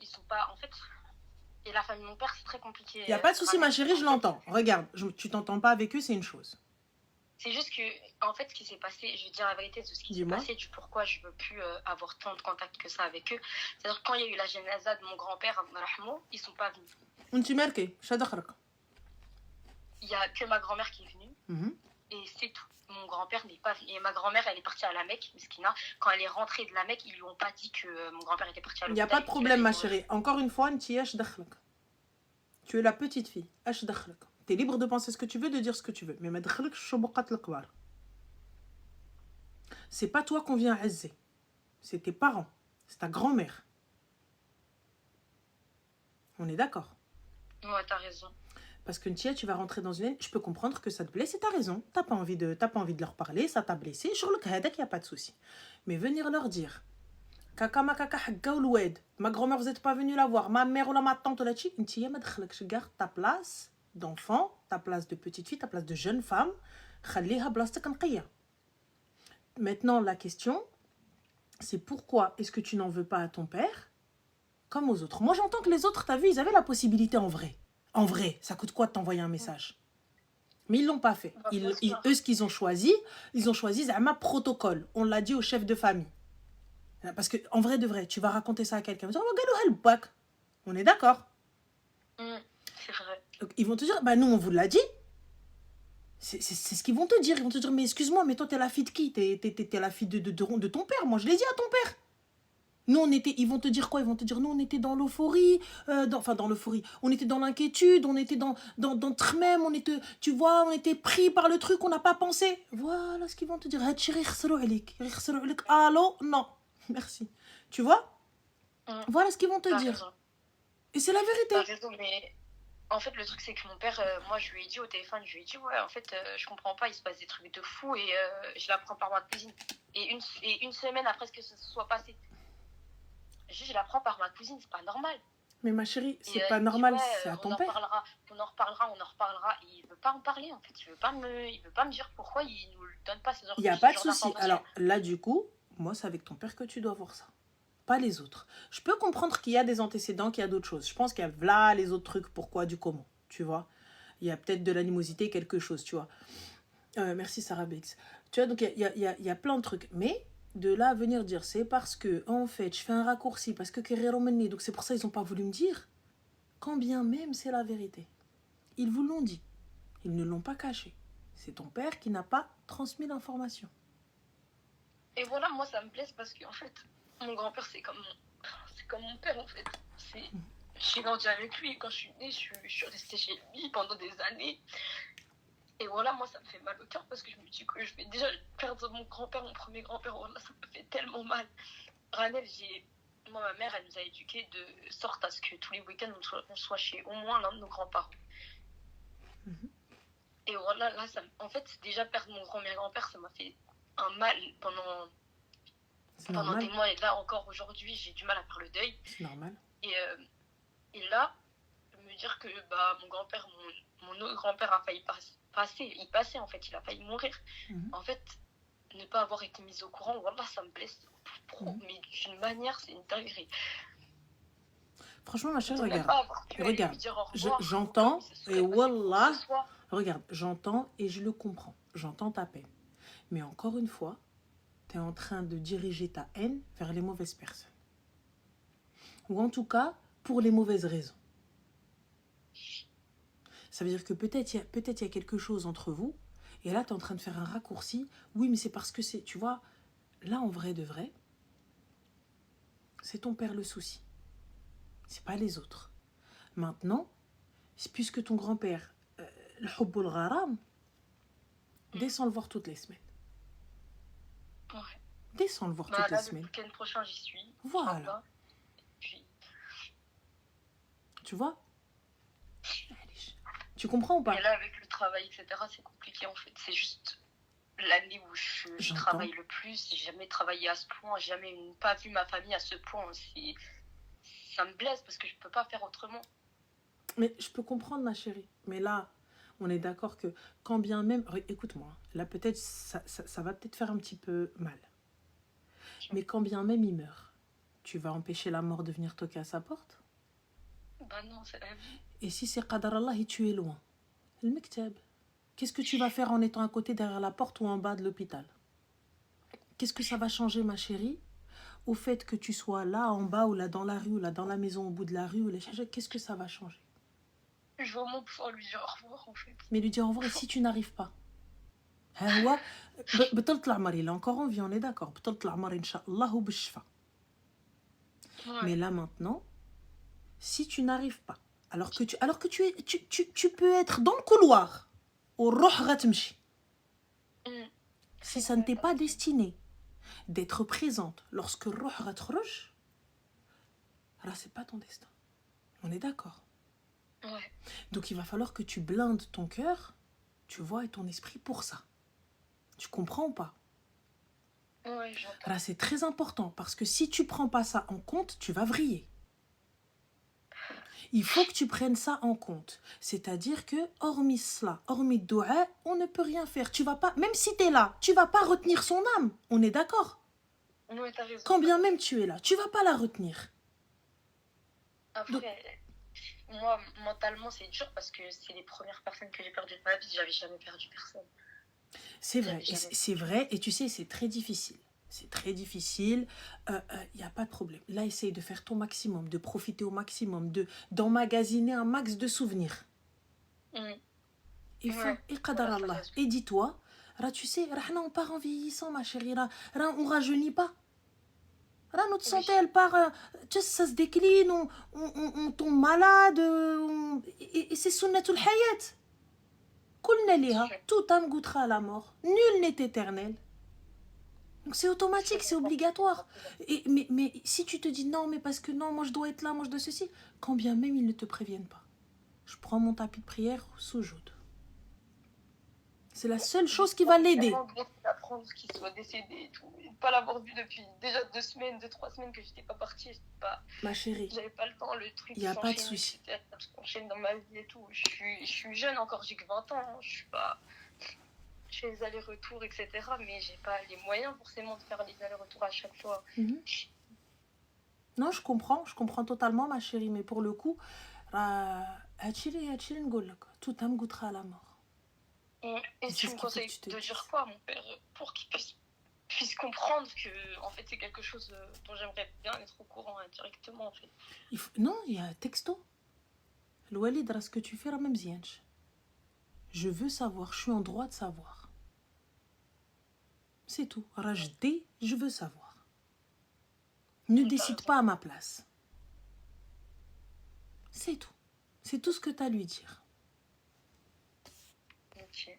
ils sont pas... En fait, et la famille de mon père, c'est très compliqué. Il n'y a pas de souci, ma chérie, je l'entends. Regarde, tu t'entends pas avec eux, c'est une chose. C'est juste que, en fait, ce qui s'est passé, je vais dire la vérité de ce qui s'est passé, du pourquoi je ne veux plus avoir tant de contact que ça avec eux. C'est-à-dire, quand il y a eu la janaza de mon grand-père, ils ne sont pas venus. Il n'y a que ma grand-mère qui est venue, et c'est tout. Mon grand-père n'est pas venu. Et ma grand-mère, elle est partie à la Mecque, Miskina. Quand elle est rentrée de la Mecque, ils lui ont pas dit que mon grand-père était parti à l'hôpital. Il n'y a pas de problème, ma chérie. Encore une fois, tu es la petite fille. Tu es libre de penser ce que tu veux, de dire ce que tu veux. Mais c'est pas toi qu'on vient azzer. C'est tes parents. C'est ta grand-mère. On est d'accord? Ouais, t'as raison. Parce que Ntia, tu vas rentrer dans une... Je peux comprendre que ça te blesse et t'as raison. T'as pas envie de leur parler, ça t'a blessé. Sur le cas, il n'y a pas de souci. Mais venir leur dire... Kaka ma kaka hagga ou l'oued. Ma grand-mère, vous n'êtes pas venu la voir. Ma mère ou ma tante ou la chi. Ntia, je garde ta place d'enfant, ta place de petite fille, ta place de jeune femme. Maintenant, la question, c'est pourquoi est-ce que tu n'en veux pas à ton père comme aux autres? Moi, j'entends que les autres, t'as vu, ils avaient la possibilité en vrai. En vrai, ça coûte quoi de t'envoyer un message? Mais ils ne l'ont pas fait. Eux, ce qu'ils ont choisi, Zama protocole. On l'a dit au chef de famille. Parce que en vrai de vrai, tu vas raconter ça à quelqu'un. On est d'accord? C'est vrai. Donc, ils vont te dire, bah nous, on vous l'a dit. C'est ce qu'ils vont te dire. Ils vont te dire, mais excuse-moi, mais toi, t'es la fille de qui? T'es la fille de ton père. Moi, je l'ai dit à ton père. Nous, ils vont te dire quoi? Ils vont te dire, nous, on était dans l'euphorie, dans l'euphorie, on était dans l'inquiétude, on était dans même, on était, tu vois, on était pris par le truc, on n'a pas pensé. Voilà ce qu'ils vont te dire. Allô? Non, merci. Tu vois? Voilà ce qu'ils vont te dire. Raison. Et c'est la vérité. T'as raison, mais en fait, le truc, c'est que mon père, moi, je lui ai dit au téléphone, je lui ai dit, ouais, en fait, je comprends pas, il se passe des trucs de fou et je l'apprends par ma cousine. Et une semaine après que ce soit passé, je l'apprends par ma cousine, c'est pas normal. Mais ma chérie, c'est pas normal, ouais, c'est à ton père. On en reparlera. Et il veut pas en parler, en fait. Il veut pas me dire pourquoi il nous donne pas ces Il n'y a pas de souci. Alors là, du coup, moi, c'est avec ton père que tu dois voir ça. Pas les autres. Je peux comprendre qu'il y a des antécédents, qu'il y a d'autres choses. Je pense qu'il y a là les autres trucs, pourquoi, du comment, tu vois. Il y a peut-être de l'animosité, quelque chose, tu vois. Merci Sarah Bex. Tu vois, donc il y a plein de trucs. Mais de là à venir dire, c'est parce que, en fait, je fais un raccourci, parce que Kerero Menni, donc c'est pour ça qu'ils n'ont pas voulu me dire. Quand bien même c'est la vérité. Ils vous l'ont dit. Ils ne l'ont pas caché. C'est ton père qui n'a pas transmis l'information. Et voilà, moi ça me blesse parce qu'en fait, mon grand-père c'est comme mon père en fait. J'ai grandi avec lui. Quand je suis née, je suis restée chez lui pendant des années. Et voilà, moi ça me fait mal au cœur parce que je me dis que je vais déjà perdre mon grand-père, mon premier grand-père. Voilà, ça me fait tellement mal. Ranel, moi ma mère, elle nous a éduqués de sorte à ce que tous les week-ends on soit chez au moins l'un de nos grands-parents. Et voilà, là, en fait, déjà perdre mon premier grand-père, ça m'a fait un mal pendant des mois. Et là, encore aujourd'hui, j'ai du mal à faire le deuil. C'est normal. Et là, me dire que mon grand-père, mon autre grand-père a failli passer. Il passait, en fait, il a failli mourir. En fait, ne pas avoir été mise au courant, voilà, ça me blesse. Mais d'une manière, c'est une dinguerie. Franchement, ma chérie, regarde, j'entends, et wallah, regarde, j'entends et je le comprends. J'entends ta peine. Mais encore une fois, tu es en train de diriger ta haine vers les mauvaises personnes. Ou en tout cas, pour les mauvaises raisons. Ça veut dire que peut-être il y a quelque chose entre vous, et là, tu es en train de faire un raccourci. Oui, mais c'est parce que c'est... Tu vois, là, en vrai de vrai, c'est ton père le souci. C'est pas les autres. Maintenant, puisque ton grand-père, le hubb al gharam, descends le voir toutes les semaines. Ouais. Descends le voir toutes les Là, semaines. Le week-end prochain, j'y suis. Voilà. Puis... Tu vois? Tu comprends ou pas? Mais là, avec le travail, etc., c'est compliqué en fait. C'est juste l'année où je travaille le plus. J'ai jamais travaillé à ce point. J'ai jamais pas vu ma famille à ce point aussi. Ça me blesse parce que je peux pas faire autrement. Mais je peux comprendre, ma chérie. Mais là, on est d'accord que quand bien même... Écoute-moi, là peut-être ça va peut-être faire un petit peu mal. Mais quand bien même il meurt, tu vas empêcher la mort de venir toquer à sa porte? Bah non, c'est la vie. Et si c'est qadar Allah et tu es loin? Le mektab. Qu'est-ce que tu vas faire en étant à côté, derrière la porte ou en bas de l'hôpital? Qu'est-ce que ça va changer, ma chérie, au fait que tu sois là, en bas, ou là, dans la rue, ou là, dans la maison, au bout de la rue, ou les... Qu'est-ce que ça va changer? Je veux vraiment pouvoir lui dire au revoir, en fait. Mais lui dire au revoir, et si tu n'arrives pas? Il a encore envie, on est d'accord. Mais là, maintenant, si tu n'arrives pas, alors que tu peux être dans le couloir, au roh ghatmshi. Si ça ne t'est pas destiné d'être présente lorsque le roh ghatkhrouj, là, c'est pas ton destin. On est d'accord. Ouais. Donc, il va falloir que tu blindes ton cœur, tu vois, et ton esprit pour ça. Tu comprends ou pas? Ouais, j'entends. Là, c'est très important, parce que si tu prends pas ça en compte, tu vas vriller. Il faut que tu prennes ça en compte. C'est-à-dire que, hormis cela, hormis doua, on ne peut rien faire. Tu vas pas, même si tu es là, tu vas pas retenir son âme. On est d'accord? Ouais, t'as raison. Quand bien même tu es là, tu vas pas la retenir. Après, donc, moi, mentalement, c'est dur parce que c'est les premières personnes que j'ai perdues de ma vie. J'avais jamais perdu personne. C'est vrai, c'est vrai. Et tu sais, c'est très difficile. C'est très difficile, y a pas de problème. Là, essaye de faire ton maximum, de profiter au maximum, d'emmagasiner un max de souvenirs. Et qadar Allah. Et dis-toi, tu sais, on part en vieillissant, ma chérie. On rajeunit pas. Notre santé, elle part, ça se décline, on tombe malade. Et c'est sunnatul hayat. Kulna liha, tout âme goûtera à la mort. Nul n'est éternel. Donc c'est automatique, c'est obligatoire. Mais si tu te dis non, mais parce que non, moi je dois être là, moi je dois ceci, quand bien même ils ne te préviennent pas. Je prends mon tapis de prière sous joute. C'est la seule chose qui va l'aider. D'apprendre qu'il soit décédé et tout. Et de pas l'avoir vu depuis déjà 2 semaines, 3 semaines que j'étais pas partie. Ma chérie, j'avais pas le temps, le truc. Il n'y a pas de souci. S'enchaîne dans ma vie et tout. Je suis jeune encore, j'ai que 20 ans. Je suis pas... Je fais les allers-retours, etc. Mais j'ai pas les moyens forcément de faire les allers-retours à chaque fois. Non, je comprends totalement, ma chérie. Mais pour le coup, tout âme goûtera à la mort. Et tu me conseilles de dire quoi à mon père pour qu'il puisse comprendre que en fait c'est quelque chose dont j'aimerais bien être au courant indirectement en fait. Non, il y a un texto. Le Walid, ce que tu fais, même ziench. Je veux savoir, je suis en droit de savoir. C'est tout. Rajdé, je veux savoir. Ne décide pas à ma place. C'est tout. C'est tout ce que tu as à lui dire. Okay.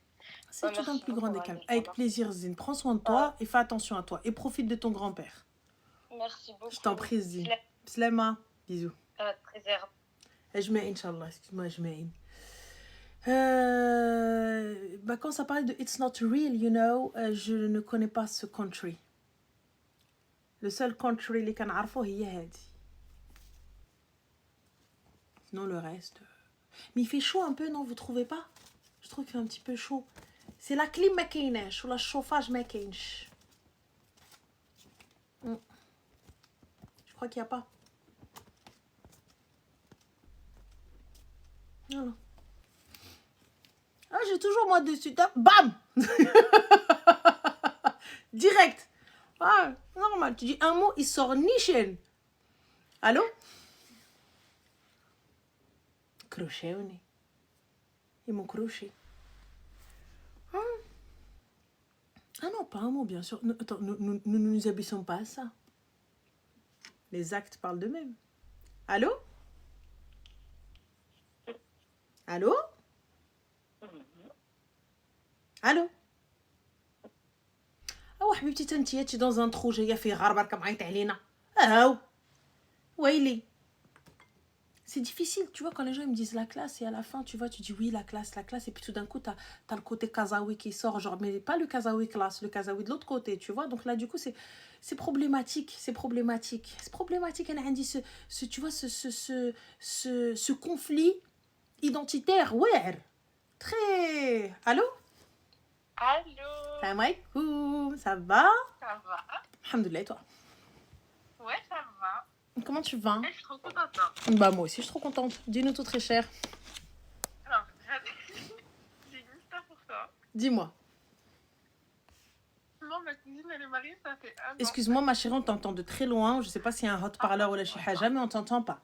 C'est tout un plus grand des calmes. Avec plaisir, Zine. Prends soin de toi et fais attention à toi. Et profite de ton grand-père. Merci beaucoup. Je t'en prie, Zine. Slema. Bisous. Préserve. Ajma'in, Inch'Allah. Excuse-moi, Ajma'in. Quand ça parlait de It's Not Real, you know, je ne connais pas ce country. Le seul country اللي كنعرفه هي هادي. Sinon le reste. Mais il fait chaud un peu, non? Vous trouvez pas? Je trouve qu'il fait un petit peu chaud. C'est la clim ما كايناش ou le chauffage ما كاينش. Je crois qu'il n'y a pas. Voilà. Ah, j'ai toujours moi dessus. Bam. Direct. Ah, normal. Tu dis un mot, il sort ni chaîne. Allô? crochés. Ils m'ont croché. Ah non, pas un mot, bien sûr. Attends, nous ne nous habissons pas à ça. Les actes parlent d'eux-mêmes. Allô? Allô? Allô? Ah حبيبتي انتي هاتي dans un trou جايه فيه غار برك معيط علينا. هاو ويلي. C'est difficile, tu vois, quand les gens ils me disent la classe et à la fin, tu vois, tu dis oui, la classe, et puis tout d'un coup, t'as le côté kazaoui qui sort, genre, mais pas le kazaoui classe, le kazaoui de l'autre côté, tu vois. Donc là, du coup, c'est problématique, c'est problématique. C'est problématique, elle a dit tu vois, ce conflit identitaire, ouais, très... Allô? Allô? Salam alaikum, ça va? Ça va? Alhamdoulilah, et toi? Ouais, ça va. Comment tu vas? Je suis trop contente. Bah moi aussi, je suis trop contente. Dis-nous tout très cher. Alors, j'ai une histoire pour toi. Dis-moi. Moi, ma cousine, elle est mariée, ça fait 1 an. Excuse-moi ma chérie, on t'entend de très loin. Je sais pas s'il y a un haut-parleur ou la chihaja, mais on t'entend pas.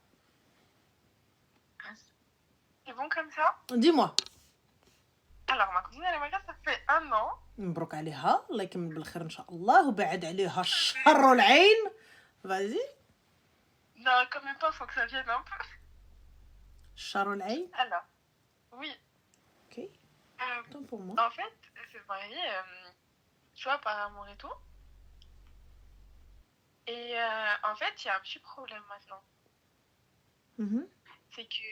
C'est bon comme ça? Dis-moi. Alors, ma cousine, elle est mariée, ça fait 1 an. مبروك عليها الله يكمل بالخير ان شاء الله وبعد عليها الشر والعين. Vas-y. Non, quand même pas, faut que ça vienne un peu. الشر والعين. Alors, oui. Ok. Attends pour moi. En fait, elle s'est mariée, tu vois, par amour et tout. Et en fait, il y a un petit problème maintenant. C'est que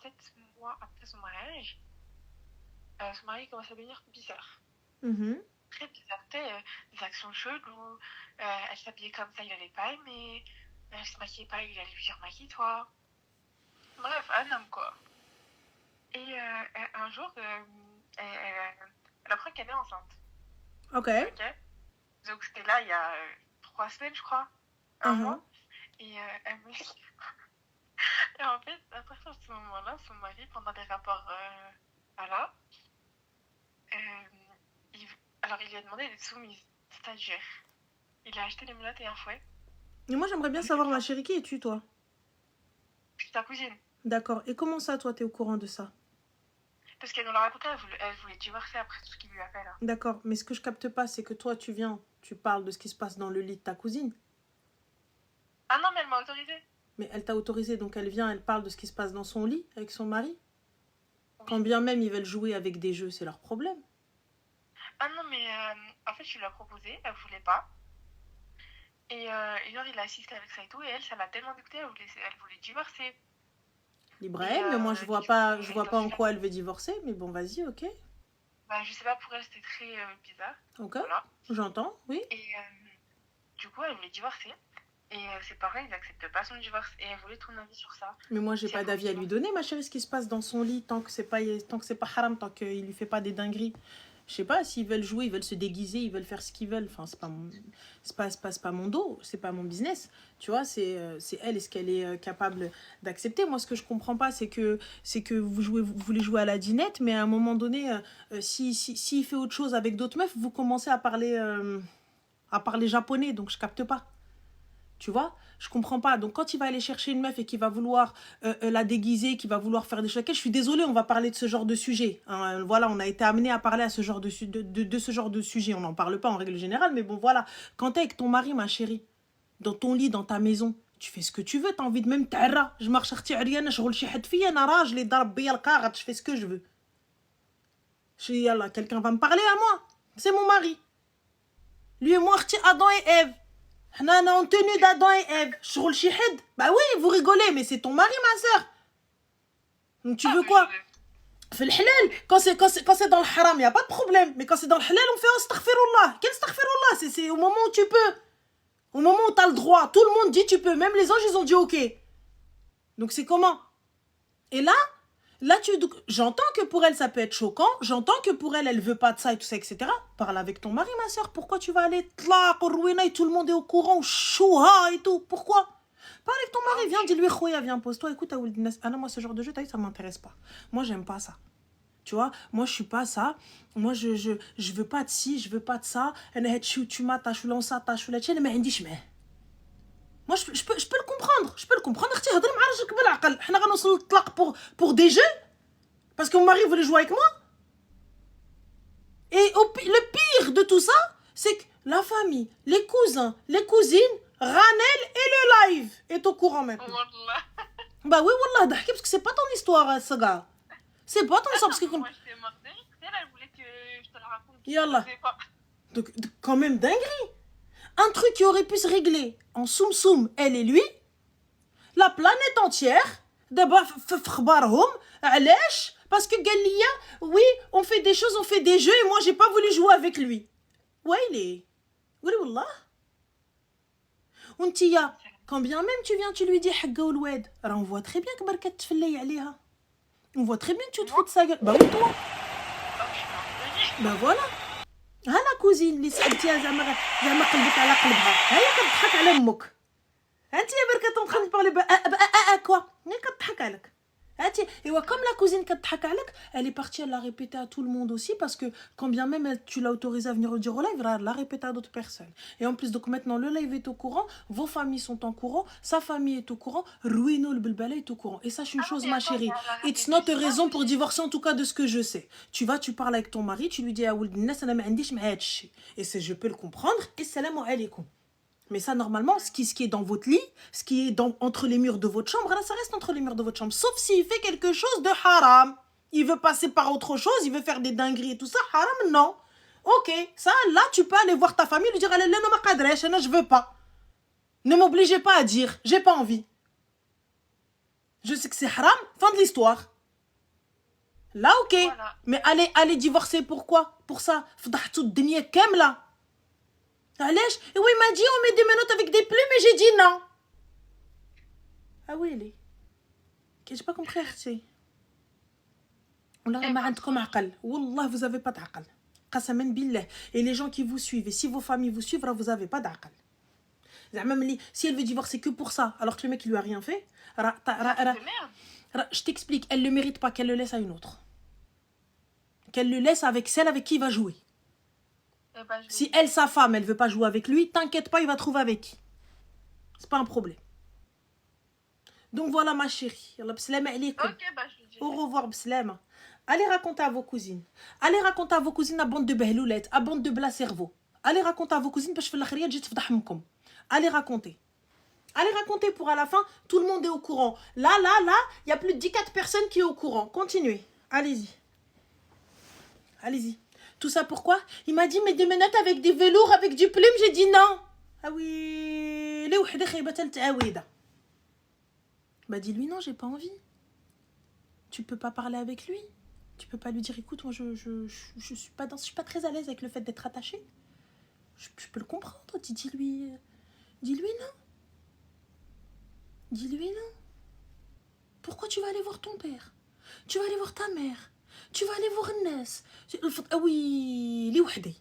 7 mois après son mariage, son mari commence à devenir bizarre. Très bizarre. Tu sais, des actions cheloues. Elle s'habillait comme ça, il allait pas aimer. Elle se maquillait pas, il allait lui dire maquille-toi. Bref, un homme quoi. Et un jour, elle apprend qu'elle est enceinte. Ok. Donc c'était là il y a 3 semaines, je crois. Un mois. Et elle me dit. Et en fait, à partir de ce moment-là, son mari, pendant les rapports alors, il lui a demandé d'être soumise, c'est-à-dire, il a acheté les menottes et un fouet. Et moi, j'aimerais bien savoir, ma chérie, qui es-tu, toi? Je suis ta cousine. D'accord. Et comment ça, toi, t'es au courant de ça? Parce qu'elle nous l'a raconté, elle voulait divorcer après tout ce qu'il lui a fait, là. D'accord. Mais ce que je capte pas, c'est que toi, tu viens, tu parles de ce qui se passe dans le lit de ta cousine. Ah non, mais elle m'a autorisée. Mais elle t'a autorisé, donc elle vient, elle parle de ce qui se passe dans son lit avec son mari. Oui. Quand bien même ils veulent jouer avec des jeux, c'est leur problème. Ah non, mais en fait, je lui ai proposé, elle voulait pas. Et genre, il a assisté avec ça et tout, et elle, ça l'a tellement dégoûtée, elle voulait divorcer. Libre à elle, mais moi, je vois pas en quoi elle veut divorcer, mais bon, vas-y, ok. Bah, je sais pas, pour elle, c'était très bizarre. Ok, voilà. J'entends, oui. Et du coup, elle voulait divorcer. Et ses parents, ils n'acceptent pas son divorce. Et elle voulait ton avis sur ça. Mais moi, j'ai pas d'avis à lui donner, ma chérie, ce qui se passe dans son lit, tant que c'est pas haram, tant qu'il lui fait pas des dingueries. Je sais pas, s'ils veulent jouer, ils veulent se déguiser, ils veulent faire ce qu'ils veulent. Enfin, c'est pas mon dos, c'est pas mon business. Tu vois, c'est elle, est-ce qu'elle est capable d'accepter? Moi, ce que je comprends pas, c'est que vous voulez jouer à la dinette, mais à un moment donné, s'il fait autre chose avec d'autres meufs, vous commencez à parler japonais, donc je capte pas. Tu vois, je comprends pas. Donc quand il va aller chercher une meuf et qu'il va vouloir la déguiser, qu'il va vouloir faire des choses, je suis désolée, on va parler de ce genre de sujet. Hein. Voilà, on a été amené à parler à ce genre de ce genre de sujet. On n'en parle pas en règle générale, mais bon, voilà. Quand t'es avec ton mari, ma chérie, dans ton lit, dans ta maison, tu fais ce que tu veux, t'as envie de même t'arra. Je marche à rien, je roule chez Hadfia, Nara, je les darbe bien le je fais ce que je veux. Je dis, yallah, quelqu'un va me parler à moi. C'est mon mari. Lui et moi, Adam et Ève. On est en tenue d'Adam et Ève. Shroul Shihid. Bah oui, vous rigolez, mais c'est ton mari, ma soeur. Donc tu veux quoi? Fais le halal. Quand c'est dans le haram, il n'y a pas de problème. Mais quand c'est dans le halal, on fait astaghfirullah. Quel astaghfirullah? C'est au moment où tu peux. Au moment où tu as le droit. Tout le monde dit tu peux. Même les anges, ils ont dit ok. Donc c'est comment? Et là, j'entends que pour elle, ça peut être choquant. J'entends que pour elle, elle veut pas de ça et tout ça, etc. Parle avec ton mari, ma soeur. Pourquoi tu vas aller tlaq, et tout le monde est au courant, chouha et tout? Pourquoi? Parle avec ton mari, viens, dis-lui, khoya, viens, pose-toi. Écoute, moi, ce genre de jeu, ça m'intéresse pas. Moi, j'aime pas ça. Tu vois, moi, je suis pas ça. Moi, je veux pas de ci, je veux pas de ça. Tu m'attaches, tu lances ça, mais Moi, je peux le comprendre. Je peux le comprendre. اختي هضر مع راجلك بالعقل. حنا غنوصل للطلاق pour des jeux parce que mon mari voulait jouer avec moi. Et le pire de tout ça, c'est que la famille, les cousins, les cousines, Ranel et le live est au courant maintenant. Wallah. Bah oui, wallah, ضحكي parce que c'est pas ton histoire, ça gars. C'est pas ton histoire parce que Moi, j'étais morte de rire. Elle voulait que je te la raconte. Yallah. Je sais pas. Donc, quand même dinguerie. Un truc qui aurait pu se régler en soum-soum, elle et lui, la planète entière, d'abord, parce que Galia, oui, on fait des choses, on fait des jeux, et moi, j'ai pas voulu jouer avec lui. Ouais, il est. Oui, wallah. Untia, quand bien même tu viens, tu lui dis, Hagga ou l'oued, alors on voit très bien que Barkat tfellay aléha. On voit très bien que tu te fous de sa gueule. Bah oui, toi. Bah voilà. ها لا كوزين اللي سالتيها زعما قلبك على قلبها ها هي كتضحك على امك انت يا بركه تنخرج بارلي كوا هي كتضحك عليك هاتي ايوا كوم لا كوزين كتضحك عليك elle est partie elle l'a répété à tout le monde aussi parce que quand bien même tu l'as autorisé à venir le dire au live elle l'a répété à d'autres personnes et en plus donc maintenant le live est au courant vos familles sont au courant sa famille est au courant Ruino le Belbala est au courant et sache une chose ma chérie it's not a raison pour divorcer en tout cas de ce que je sais tu parles avec ton mari tu lui dis ah ouled الناس انا ما عنديش مع هاد الشيء et c'est je peux le comprendre et salam alaykoum. Mais ça, normalement, ce qui est dans votre lit, ce qui est entre les murs de votre chambre, là, ça reste entre les murs de votre chambre. Sauf s'il fait quelque chose de haram. Il veut passer par autre chose, il veut faire des dingueries et tout ça. Haram, non. Ok, ça, là, tu peux aller voir ta famille, lui dire, allez, non, je veux pas. Ne m'obligez pas à dire, j'ai pas envie. Je sais que c'est haram, fin de l'histoire. Là, ok. Voilà. Mais allez divorcer, pourquoi? Pour ça. Fdahtou d-dunya kamla. علاش oui il m'a dit on met des menottes avec des plumes et j'ai dit non ah oui les j'ai pas compris اختي والله ما عندكم عقل والله vous avez pas d'عقل قسما بالله et les gens qui vous suivent et si vos familles vous suivent vous avez pas d'عقل زعما ملي si elle veut divorcer que pour ça alors que le mec il lui a rien fait je t'explique elle le mérite pas qu'elle le laisse à une autre qu'elle le laisse avec celle avec qui il va jouer. Si elle, sa femme, elle veut pas jouer avec lui, t'inquiète pas, il va trouver avec qui. C'est pas un problème. Donc voilà ma chérie. Au revoir, bslama. Allez raconter à vos cousines. Allez raconter à vous cousines à bande de behloulettes, à bande de blas cerveau. Allez raconter à vos cousines parce que l'akhriya jit fdahmkom. Allez raconter. Allez raconter pour à la fin, tout le monde est au courant. Là, il y a plus de 14 personnes qui est au courant. Continuez. Allez-y. Allez-y. Tout ça pourquoi? Il m'a dit mais des menottes avec des velours avec du plume, j'ai dit non. Ah oui, les wahda khaybatal ta'awida. Bah dis-lui non, j'ai pas envie. Tu peux pas parler avec lui. Tu peux pas lui dire écoute, moi je suis pas très à l'aise avec le fait d'être attachée. Je peux le comprendre. Dis-lui non. Dis-lui non. Pourquoi tu vas aller voir ton père? Tu vas aller voir ta mère. Tu vas aller voir الناس. Ah oui, les وحدي.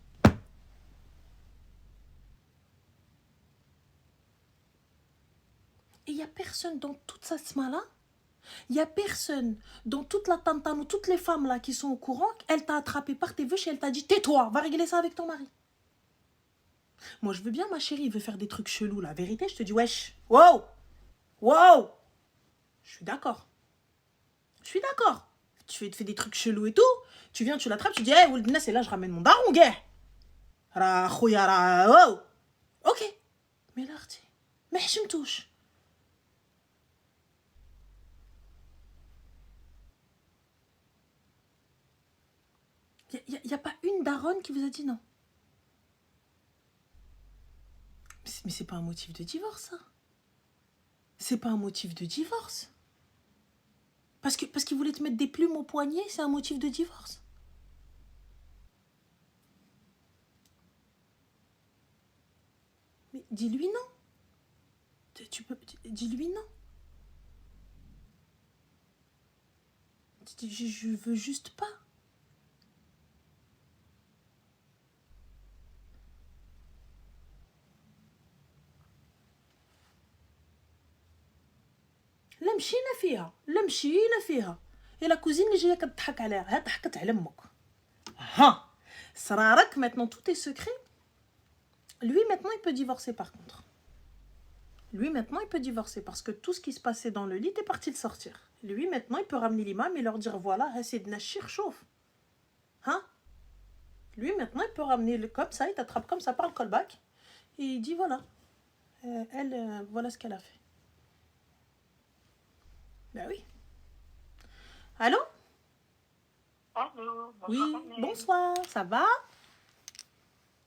Et il y a personne dans toute cette sma-là. Il y a personne dans toute la tantane ou toutes les femmes là qui sont au courant. Elle t'a attrapé par tes veuches et elle t'a dit tais-toi, va régler ça avec ton mari. Moi je veux bien ma chérie, il veut faire des trucs chelous. La vérité, je te dis wesh. Wow. Je suis d'accord. Tu fais des trucs chelous et tout. Tu viens, tu l'attrapes, tu dis, hey, Ouldna, c'est là, je ramène mon daron, gay. Oh. Ok. Mais là, mais je me touche. Il n'y a pas une daronne qui vous a dit non. Mais c'est pas un motif de divorce, ça. C'est pas un motif de divorce. Parce qu'il voulait te mettre des plumes au poignet, c'est un motif de divorce. Mais dis-lui non. Dis-lui non. Je veux juste pas. لا مشينا فيها et la cousine اللي جايه كتضحك عليها ضحكت على امك ها صرارك maintenant tout est secret lui maintenant il peut divorcer par contre Lui, maintenant, il peut divorcer parce que tout ce qui se passait dans le lit est parti le sortir. Lui, maintenant, il peut ramener l'imam et leur dire voilà, c'est de Nashir chauffe. Hein? Lui, maintenant, il peut ramener comme ça, il t'attrape comme ça par le callback et il dit voilà, voilà ce qu'elle a fait. Ben oui. Allô? Allô, bonsoir. Oui, bonsoir, ça va?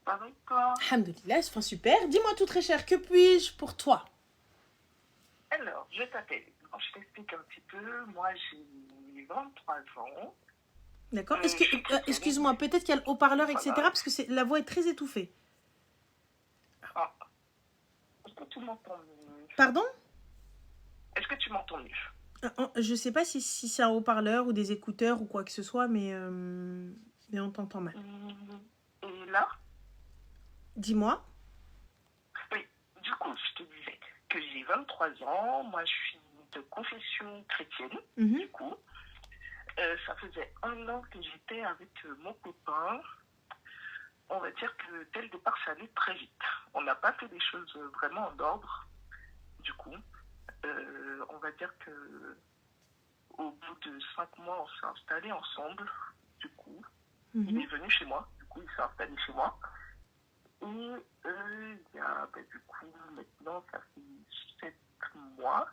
Ça va et toi? Alhamdoulilah, enfin super. Dis-moi tout très cher, que puis-je pour toi? Alors, je t'appelle. Je t'explique un petit peu. Moi, j'ai 23 ans. D'accord. Excuse-moi, peut-être qu'il y a le haut-parleur, etc. Voilà. Parce que la voix est très étouffée. Ah. Est-ce que tu m'entends mieux? Pardon? Est-ce que tu m'entends mieux? Je sais pas si c'est un haut-parleur ou des écouteurs ou quoi que ce soit, mais on t'entend mal. Et là? Dis-moi. Oui, du coup, je te disais que j'ai 23 ans. Moi, je suis de confession chrétienne. Du coup, ça faisait 1 an que j'étais avec mon copain. On va dire que dès le départ, ça allait très vite. On n'a pas fait des choses vraiment en ordre. Du coup, on va dire que au bout de 5 mois, on s'est installés ensemble. Du coup, il est venu chez moi. Du coup, il s'est installé chez moi. Et il y a, du coup, maintenant, ça fait 7 mois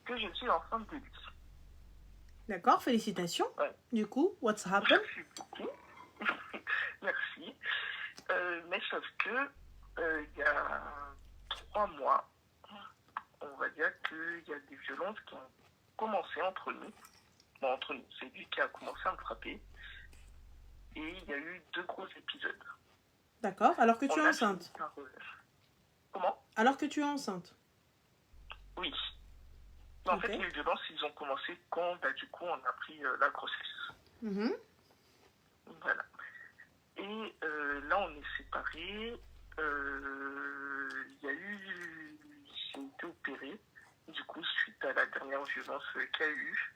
que je suis enceinte de lui. D'accord, félicitations. Ouais. Du coup, what's happened? Merci beaucoup. Merci. Mais sauf que, il y a 3 mois, on va dire qu'il y a des violences qui ont commencé entre nous. Bon, entre nous, c'est lui qui a commencé à me frapper. Et il y a eu 2 gros épisodes. D'accord, alors que tu es enceinte. Comment? Alors que tu es enceinte. Oui. Mais en fait, les violences, ils ont commencé quand, du coup, on a pris la grossesse. Voilà. Et là, on est séparés. Il y a eu... J'ai été opérée, du coup, suite à la dernière violence qu'il y a eu.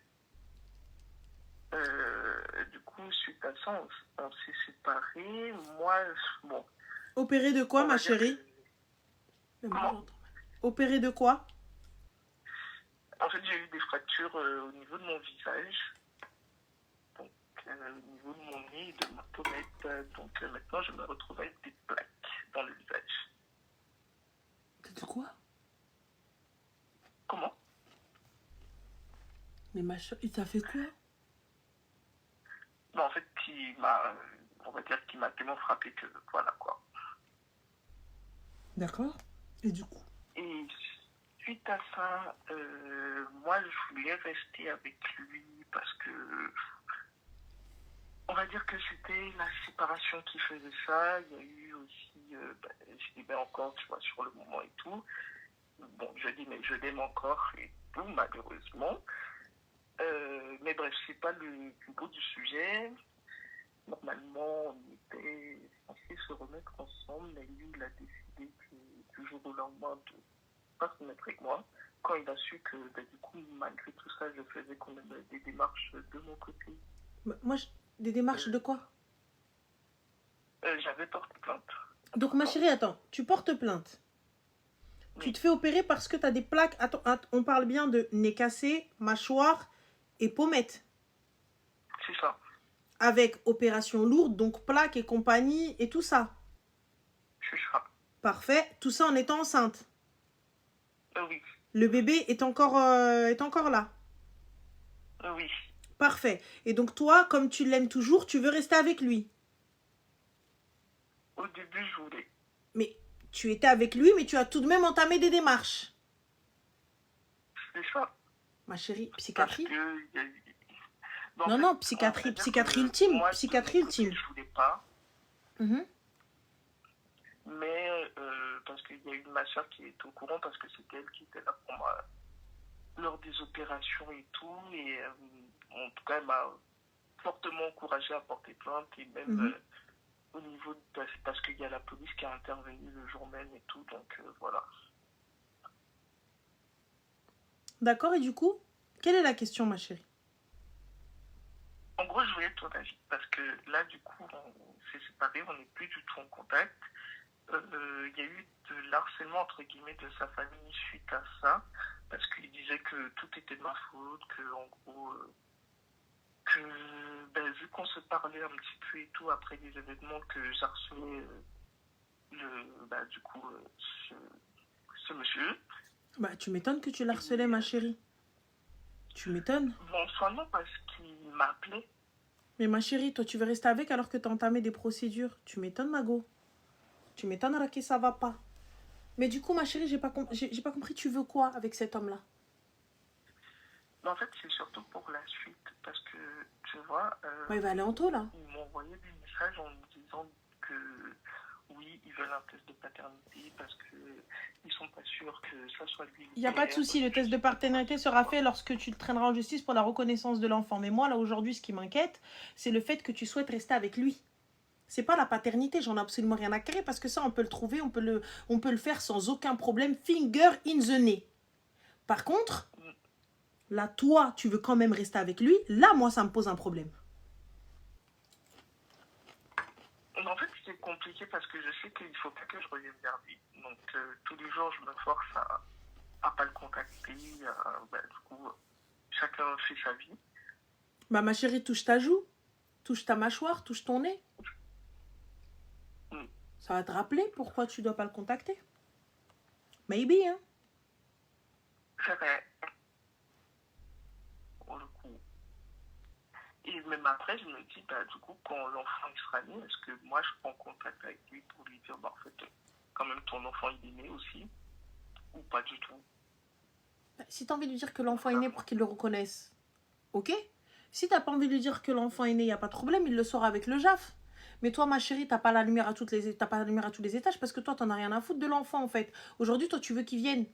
Du coup, suite à ça, on s'est séparés. Moi, bon... Opérée de quoi, ma chérie? Comment? Opérée de quoi? En fait, j'ai eu des fractures au niveau de mon visage. Donc, au niveau de mon nez et de ma pommette. Donc, maintenant, je me retrouve avec des plaques dans le visage. De quoi? Comment? Mais ma chérie, il t'a fait quoi? En fait, on va dire qu'il m'a tellement frappé que voilà quoi. D'accord. Et du coup? Et suite à ça, moi je voulais rester avec lui parce que on va dire que c'était la séparation qui faisait ça. Il y a eu aussi, je l'aimais encore, tu vois, sur le moment et tout. Bon, je dis mais je l'aime encore et tout, malheureusement. Mais bref, c'est pas le plus beau du sujet. Normalement, on était censé se remettre ensemble, mais lui, il a décidé du jour au lendemain de ne pas se mettre avec moi. Quand il a su que, du coup, malgré tout ça, je faisais quand même des démarches de mon côté. Moi, des démarches de quoi? J'avais porté plainte. Donc, ma chérie, attends, tu portes plainte. Oui. Tu te fais opérer parce que tu as des plaques. Attends, on parle bien de nez cassé, mâchoire et pommette. C'est ça. Avec opération lourde, donc plaques et compagnie et tout ça. C'est ça. Parfait. Tout ça en étant enceinte. Oui. Le bébé est encore là. Oui. Parfait. Et donc toi, comme tu l'aimes toujours, tu veux rester avec lui? Au début, je voulais. Mais tu étais avec lui, mais tu as tout de même entamé des démarches. C'est ça. Ma chérie, psychiatrie. Parce que y a eu... Non, psychiatrie ultime. Moi, psychiatrie ultime. Je voulais pas. Mais parce qu'il y a eu ma soeur qui est au courant parce que c'était elle qui était là pour moi lors des opérations et tout. Et en tout cas, elle m'a fortement encouragée à porter plainte. Et même au niveau de... Parce qu'il y a la police qui a intervenu le jour même et tout. Donc voilà. D'accord, et du coup, quelle est la question, ma chérie? En gros, je voulais ton avis. Parce que là, du coup, on s'est séparés. On n'est plus du tout en contact. il y a eu de l'harcèlement, entre guillemets, de sa famille suite à ça, parce qu'il disait que tout était de ma faute, que, en gros, que, vu qu'on se parlait un petit peu et tout, après les événements, que j'harcelais du coup, ce monsieur. Bah, tu m'étonnes que tu l'harcelais, ma chérie. Tu m'étonnes. Bon, soit non, parce qu'il m'appelait. Mais ma chérie, toi, tu veux rester avec alors que tu as entamé des procédures. Tu m'étonnes, Mago. Tu m'étonnes, Raki, ça va pas. Mais du coup, ma chérie, j'ai pas compris, tu veux quoi avec cet homme-là? En fait, c'est surtout pour la suite, parce que, tu vois... Ouais, il va aller en taux, là. Ils m'ont envoyé des messages en me disant que, oui, ils veulent un test de paternité, parce qu'ils sont pas sûrs que ça soit lui. Il n'y a pas de souci, le test de paternité sera fait lorsque tu le traîneras en justice pour la reconnaissance de l'enfant. Mais moi, là, aujourd'hui, ce qui m'inquiète, c'est le fait que tu souhaites rester avec lui. C'est pas la paternité, j'en ai absolument rien à carrer, parce que ça, on peut le trouver, on peut le faire sans aucun problème, finger in the nez. Par contre, là, toi, tu veux quand même rester avec lui, là, moi, ça me pose un problème. En fait, c'est compliqué parce que je sais qu'il ne faut pas que je revienne vers lui. Donc, tous les jours, je me force à pas le contacter. Du coup, chacun fait sa vie. Bah, ma chérie, touche ta joue, touche ta mâchoire, touche ton nez. Ça va te rappeler pourquoi tu dois pas le contacter. Maybe, hein. C'est vrai. Pour le coup. Et même après, je me dis, du coup, quand l'enfant sera né, est-ce que moi, je prends contact avec lui pour lui dire, en fait, quand même, ton enfant, il est né aussi, ou pas du tout? Si tu as envie de lui dire que l'enfant est né pour qu'il le reconnaisse, ok. Si tu n'as pas envie de lui dire que l'enfant est né, il n'y a pas de problème, il le saura avec le JAF. Mais toi, ma chérie, tu n'as pas la lumière à tous les étages parce que toi, tu n'en as rien à foutre de l'enfant, en fait. Aujourd'hui, toi, tu veux qu'il vienne.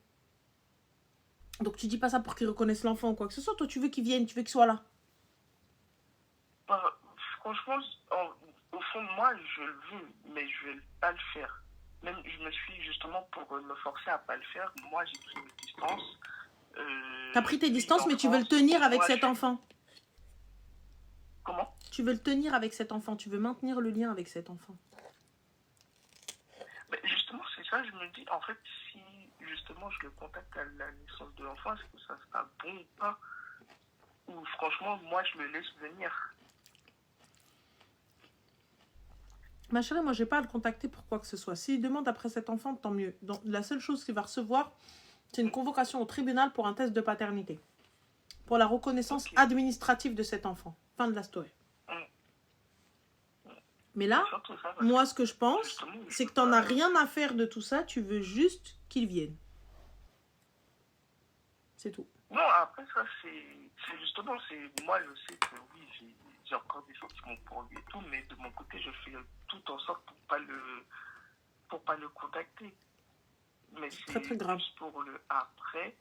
Donc, tu dis pas ça pour qu'il reconnaisse l'enfant ou quoi que ce soit. Toi, tu veux qu'il vienne, tu veux qu'il soit là. Franchement, au fond de moi, je le veux, mais je ne vais pas le faire. Même, je me suis justement, pour me forcer à pas le faire, moi, j'ai pris mes distances. Tu as pris tes distances, mais tu veux le tenir avec cet enfant. Comment? Tu veux le tenir avec cet enfant. Tu veux maintenir le lien avec cet enfant. Justement, c'est ça, je me dis, en fait, si justement je le contacte à la naissance de l'enfant, est-ce que ça sera bon ou pas? Ou franchement, moi, je le laisse venir. Ma chérie, moi, je n'ai pas à le contacter pour quoi que ce soit. S'il demande après cet enfant, tant mieux. Donc, la seule chose qu'il va recevoir, c'est une convocation au tribunal pour un test de paternité. Pour la reconnaissance administrative de cet enfant. Fin de la story. Mais là, moi, ce que je pense, c'est que tu n'en as rien à faire de tout ça. Tu veux juste qu'il vienne. C'est tout. Non, après ça, c'est justement, moi, je sais que oui, j'ai encore des sentiments pour lui et tout, mais de mon côté, je fais tout en sorte pour pas le contacter. Mais c'est très, très grave. Juste pour le après,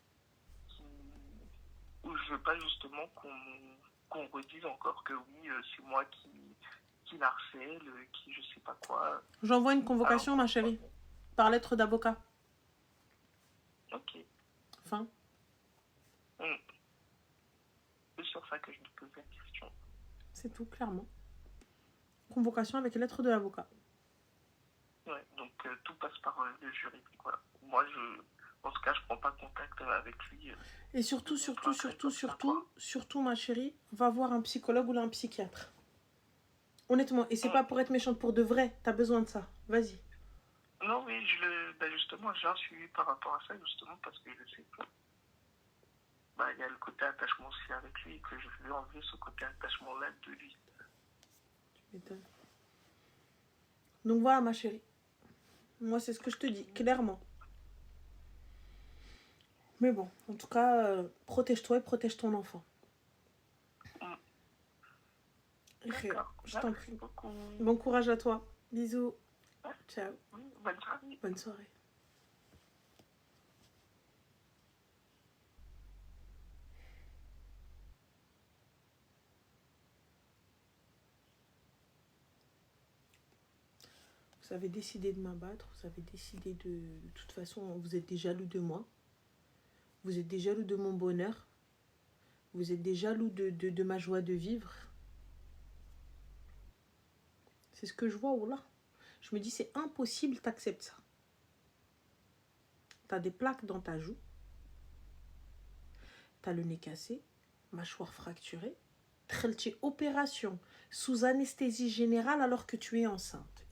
où je veux pas justement qu'on redise encore que oui, c'est moi qui l'harcèle, qui je sais pas quoi. J'envoie une convocation, ma chérie, par lettre d'avocat. Ok. Fin. C'est sur ça que je me pose la question. C'est tout, clairement. Convocation avec lettre de l'avocat. Ouais, donc tout passe par le juridique, voilà. Moi, en tout cas, je prends pas contact avec lui. Et surtout, ma chérie, va voir un psychologue ou un psychiatre. Honnêtement, et c'est pas pour être méchante, pour de vrai, t'as besoin de ça. Vas-y. Non, oui, justement, j'ai un suivi par rapport à ça, justement, parce que je sais que il y a le côté attachement aussi avec lui, et que je veux enlever ce côté attachement-là de lui. Tu m'étonnes. Donc voilà, ma chérie. Moi, c'est ce que je te dis, clairement. Mais bon, en tout cas, protège-toi et protège ton enfant. Je t'en prie. Bon courage à toi. Bisous. Ciao. Bonne soirée. Bonne soirée. Vous avez décidé de m'abattre, vous avez décidé de toute façon, vous êtes des jaloux de moi. Vous êtes des jaloux de mon bonheur. Vous êtes des jaloux de ma joie de vivre. C'est ce que je vois, oh là. Je me dis, c'est impossible, t'acceptes ça. T'as des plaques dans ta joue. T'as le nez cassé, mâchoire fracturée. Trelche opération sous anesthésie générale alors que tu es enceinte.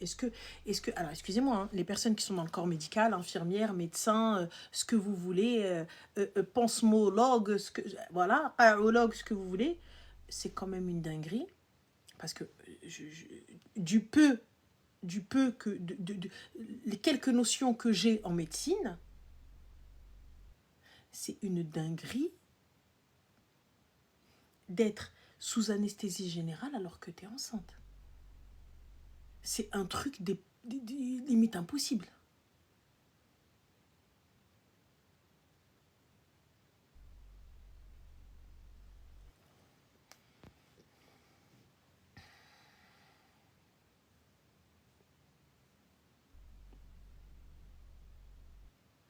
Alors excusez-moi, hein, les personnes qui sont dans le corps médical, infirmières, médecins, ce que vous voulez, pansmologue, voilà, aérologue, ce que vous voulez, c'est quand même une dinguerie. Parce que du peu que les quelques notions que j'ai en médecine, c'est une dinguerie d'être sous anesthésie générale alors que tu es enceinte. C'est un truc limite impossible.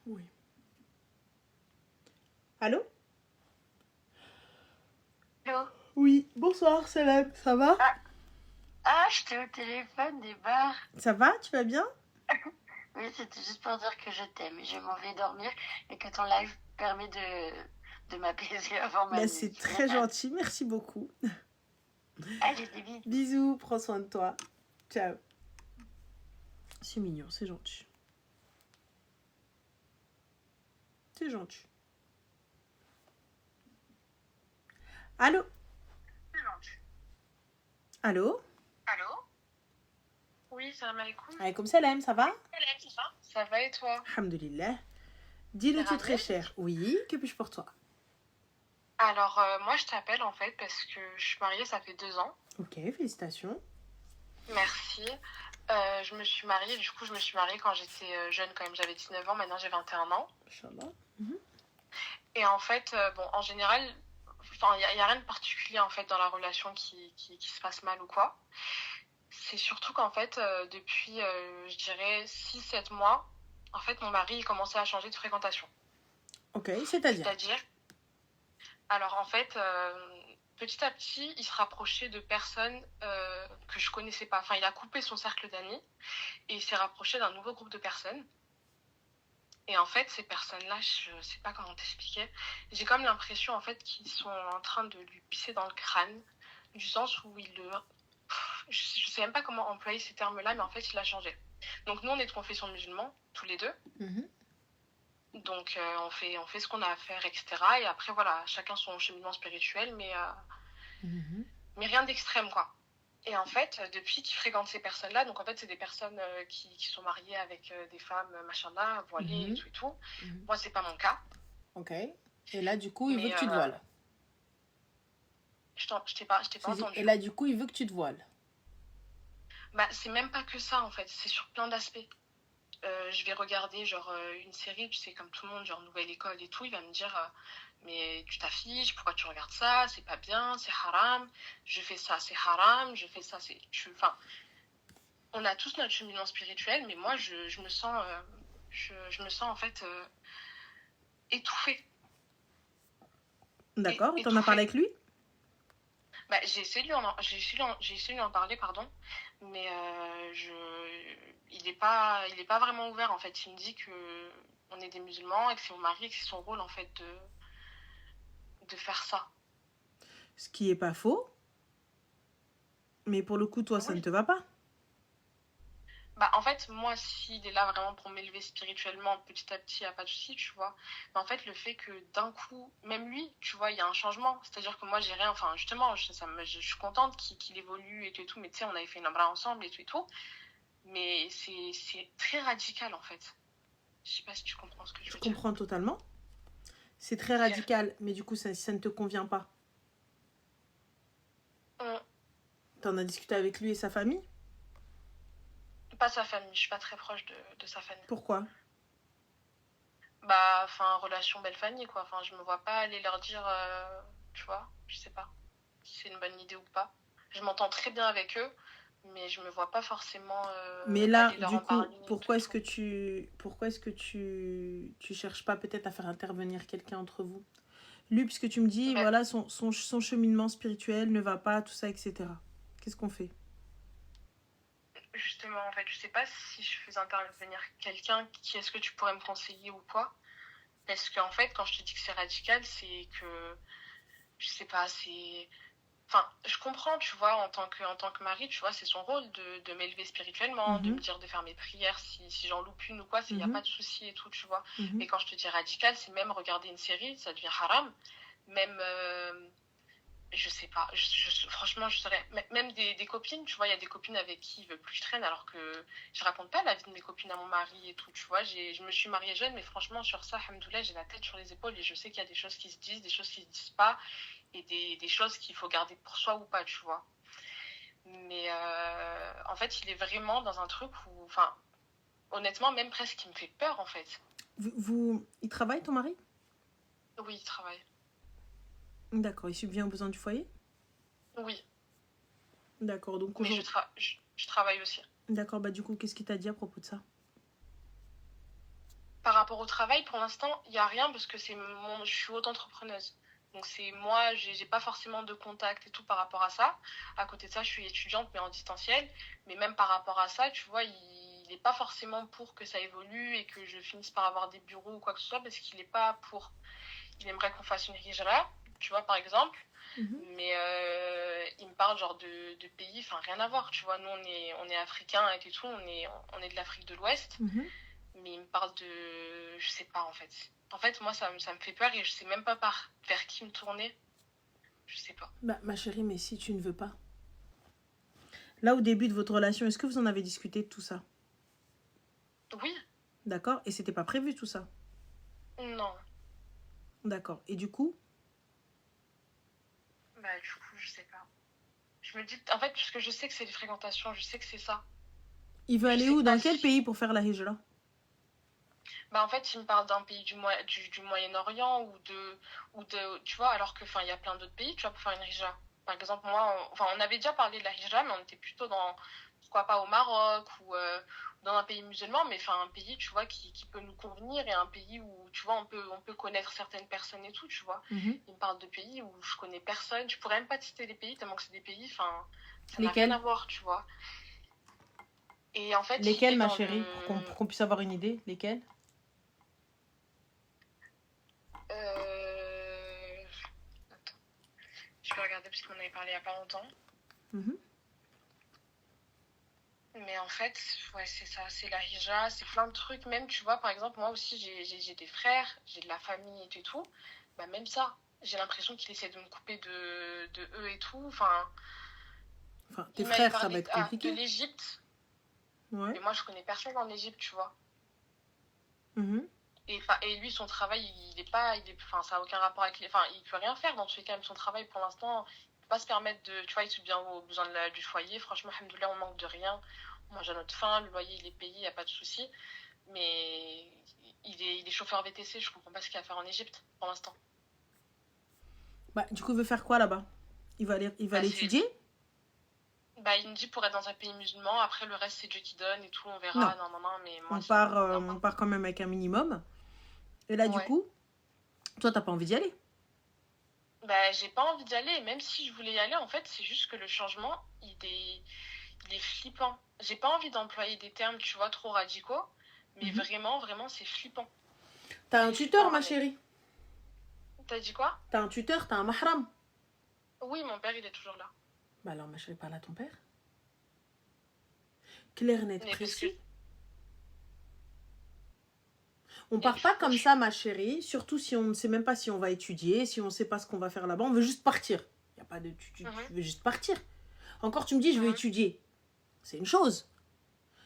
Oui. Allô? Allô? Oui, bonsoir Salam, ça va? J'étais au téléphone des bars. Ça va, tu vas bien? Oui, c'était juste pour dire que je t'aime et je m'en vais dormir et que ton live permet de m'apaiser avant ma nuit. C'est très gentil, merci beaucoup. Allez, des bisous. Bisous, prends soin de toi. Ciao. C'est mignon, c'est gentil. C'est gentil. Allô? Allô? Allô? Oui, salam alaikum. Alaykoum salam, ça va? Ça va et toi? Alhamdulillah. Dis-nous tout très cher. Oui, que puis-je pour toi? Alors, moi, je t'appelle en fait parce que je suis mariée, ça fait 2 ans. Ok, félicitations. Merci. Je me suis mariée quand j'étais jeune, quand même. J'avais 19 ans, maintenant j'ai 21 ans. Inch'Allah. Et en fait, en général, il y a rien de particulier en fait dans la relation qui se passe mal ou quoi. C'est surtout qu'en fait, depuis, je dirais, 6-7 mois, en fait, mon mari il commençait à changer de fréquentation. Ok, c'est-à-dire? Alors en fait, petit à petit, il se rapprochait de personnes que je connaissais pas. Enfin, il a coupé son cercle d'amis et il s'est rapproché d'un nouveau groupe de personnes. Et en fait, ces personnes-là, je sais pas comment t'expliquer. J'ai comme l'impression en fait qu'ils sont en train de lui pisser dans le crâne, du sens où je sais même pas comment employer ces termes-là, mais en fait, il a changé. Donc nous, on est de confession musulmane, tous les deux. Donc on fait ce qu'on a à faire, etc. Et après, voilà, chacun son cheminement spirituel, mais rien d'extrême, quoi. Et en fait, depuis qu'il fréquente ces personnes-là, donc en fait, c'est des personnes qui sont mariées avec des femmes, machin-là, voilées et tout. Moi, c'est pas mon cas. Ok. Et là, du coup, il veut que tu te voiles. Je t'ai pas entendu. Et là, du coup, il veut que tu te voiles. Bah, c'est même pas que ça, en fait. C'est sur plein d'aspects. Je vais regarder, genre, une série, tu sais, comme tout le monde, genre Nouvelle École et tout. Il va me dire... mais tu t'affiches, pourquoi tu regardes ça, c'est pas bien, c'est haram, je fais ça, c'est haram, je fais ça, c'est... Enfin, on a tous notre cheminement spirituel, mais moi, je me sens en fait étouffée. D'accord, t'en as parlé avec lui? Bah, j'ai essayé de lui en parler, pardon, mais il est pas vraiment ouvert, en fait. Il me dit que on est des musulmans et que c'est mon mari et que c'est son rôle, en fait, de faire ça. Ce qui est pas faux. Mais pour le coup, toi, ça ne te va pas? Bah, en fait, moi, s'il est là vraiment pour m'élever spirituellement, petit à petit, il n'y a pas de souci, tu vois. Mais en fait, le fait que d'un coup, même lui, tu vois, il y a un changement. C'est-à-dire que moi, j'ai rien, enfin, justement, je suis contente qu'il évolue et tout, mais tu sais, on avait fait une umrah ensemble et tout. Mais c'est très radical, en fait. Je sais pas si tu comprends ce que je veux dire. Je comprends totalement. C'est très radical, mais du coup, ça ne te convient pas. T'en as discuté avec lui et sa famille? Pas sa famille, je suis pas très proche de sa famille. Pourquoi? Bah, enfin, relation belle famille, quoi. Enfin, je me vois pas aller leur dire, tu vois, je sais pas si c'est une bonne idée ou pas. Je m'entends très bien avec eux, mais je me vois pas forcément mais là, aller leur du en coup, parler. pourquoi est-ce que tu cherches pas peut-être à faire intervenir quelqu'un entre vous? Lui, puisque tu me dis, voilà, son cheminement spirituel ne va pas, tout ça, etc. Qu'est-ce qu'on fait? justement, en fait, je sais pas si je faisais intervenir quelqu'un, qui est-ce que tu pourrais me conseiller ou quoi. Parce qu'en fait, quand je te dis que c'est radical, c'est que, je sais pas, c'est... Enfin, je comprends, tu vois, en tant que mari, tu vois, c'est son rôle de m'élever spirituellement, de me dire de faire mes prières si j'en loupe une ou quoi, il n'y a pas de souci et tout, tu vois. Mais quand je te dis radical, c'est même regarder une série, ça devient haram. Même, je sais pas, franchement, je saurais. Même des copines, tu vois, il y a des copines avec qui il veut plus que je traîne, alors que je raconte pas la vie de mes copines à mon mari et tout, tu vois. Je me suis mariée jeune, mais franchement, sur ça, alhamdoulilah, j'ai la tête sur les épaules et je sais qu'il y a des choses qui se disent, des choses qui se disent pas et des choses qu'il faut garder pour soi ou pas, tu vois. Mais en fait, il est vraiment dans un truc où, enfin, honnêtement, même presque, il me fait peur, en fait. Il travaille, ton mari? Oui, il travaille. D'accord, il subvient aux besoins du foyer? Oui. D'accord, donc mais je travaille aussi. D'accord, bah du coup, qu'est-ce qu'il t'a dit à propos de ça? Par rapport au travail, pour l'instant, il n'y a rien parce que je suis auto-entrepreneuse. Donc c'est moi, j'ai pas forcément de contact et tout par rapport à ça. À côté de ça, je suis étudiante mais en distanciel. Mais même par rapport à ça, tu vois, il n'est pas forcément pour que ça évolue et que je finisse par avoir des bureaux ou quoi que ce soit parce qu'il n'est pas pour. Il aimerait qu'on fasse une hijra, tu vois, par exemple. Mais il me parle genre de pays, enfin rien à voir, tu vois. Nous, on est africains et tout, on est de l'Afrique de l'Ouest. Mais il me parle de... Je sais pas, en fait. En fait, moi, ça me fait peur et je sais même pas vers qui me tourner. Je sais pas. Bah, ma chérie, mais si tu ne veux pas. Là, au début de votre relation, est-ce que vous en avez discuté de tout ça? Oui. D'accord. Et c'était pas prévu, tout ça? Non. D'accord. Et du coup? Bah, du coup, je sais pas. Je me dis... En fait, parce que je sais que c'est les fréquentations, je sais que c'est ça. Il veut aller où? Dans quel pays pour faire la hijra? Bah, en fait, il me parle d'un pays du Moyen-Orient ou de... Tu vois, alors que, enfin, il y a plein d'autres pays, tu vois, pour faire une hijra. Par exemple, moi, on avait déjà parlé de la hijra, mais on était plutôt dans... Pourquoi pas au Maroc ou dans un pays musulman, mais enfin un pays, tu vois, qui peut nous convenir et un pays où, tu vois, on peut connaître certaines personnes et tout, tu vois. Il me parle de pays où je connais personne. Je pourrais même pas te citer les pays, tellement que c'est des pays, enfin, ça n'a rien à voir, tu vois. Et en fait, lesquels, ma chérie, pour qu'on puisse avoir une idée? Lesquels? Attends. Je vais regarder parce qu'on avait parlé il y a pas longtemps. Mais en fait, ouais, c'est ça, c'est la hijra, c'est plein de trucs. Même, tu vois, par exemple, moi aussi, j'ai des frères, j'ai de la famille et tout. Bah, même ça, j'ai l'impression qu'il essaie de me couper de eux et tout. Enfin, tes frères, ça va être compliqué. De l'Égypte. Ouais. Mais moi, je connais personne en Égypte, tu vois. Et lui, son travail, enfin, ça n'a aucun rapport avec les... Enfin, il peut rien faire dans tous les cas. Même son travail, pour l'instant, il peut pas se permettre de... Tu vois, il subvient aux besoins du foyer. Franchement, alhamdoulilah, on manque de rien. On mange à notre faim, le loyer, il est payé, il n'y a pas de souci. Mais il est chauffeur VTC, je comprends pas ce qu'il a à faire en Égypte, pour l'instant. Bah, du coup, il veut faire quoi là-bas? Il va aller étudier? Bah, il me dit pour être dans un pays musulman, après le reste c'est Dieu qui donne et tout, on verra. Non, mais moi, on part quand même avec un minimum. Et là, du coup, toi, t'as pas envie d'y aller? Bah, j'ai pas envie d'y aller. Même si je voulais y aller, en fait, c'est juste que le changement, il est flippant. J'ai pas envie d'employer des termes, tu vois, trop radicaux. Mais vraiment, c'est flippant. T'as un tuteur, ma chérie? T'as dit quoi? T'as un tuteur, t'as un mahram? Oui, mon père, il est toujours là. Bah alors, ma chérie, parle à ton père. Clair, net, précis. On part pas comme ça, ma chérie. Surtout si on ne sait même pas si on va étudier, si on ne sait pas ce qu'on va faire là-bas. On veut juste partir. Il y a pas de... Tu veux juste partir. Encore, tu me dis, je veux étudier. C'est une chose.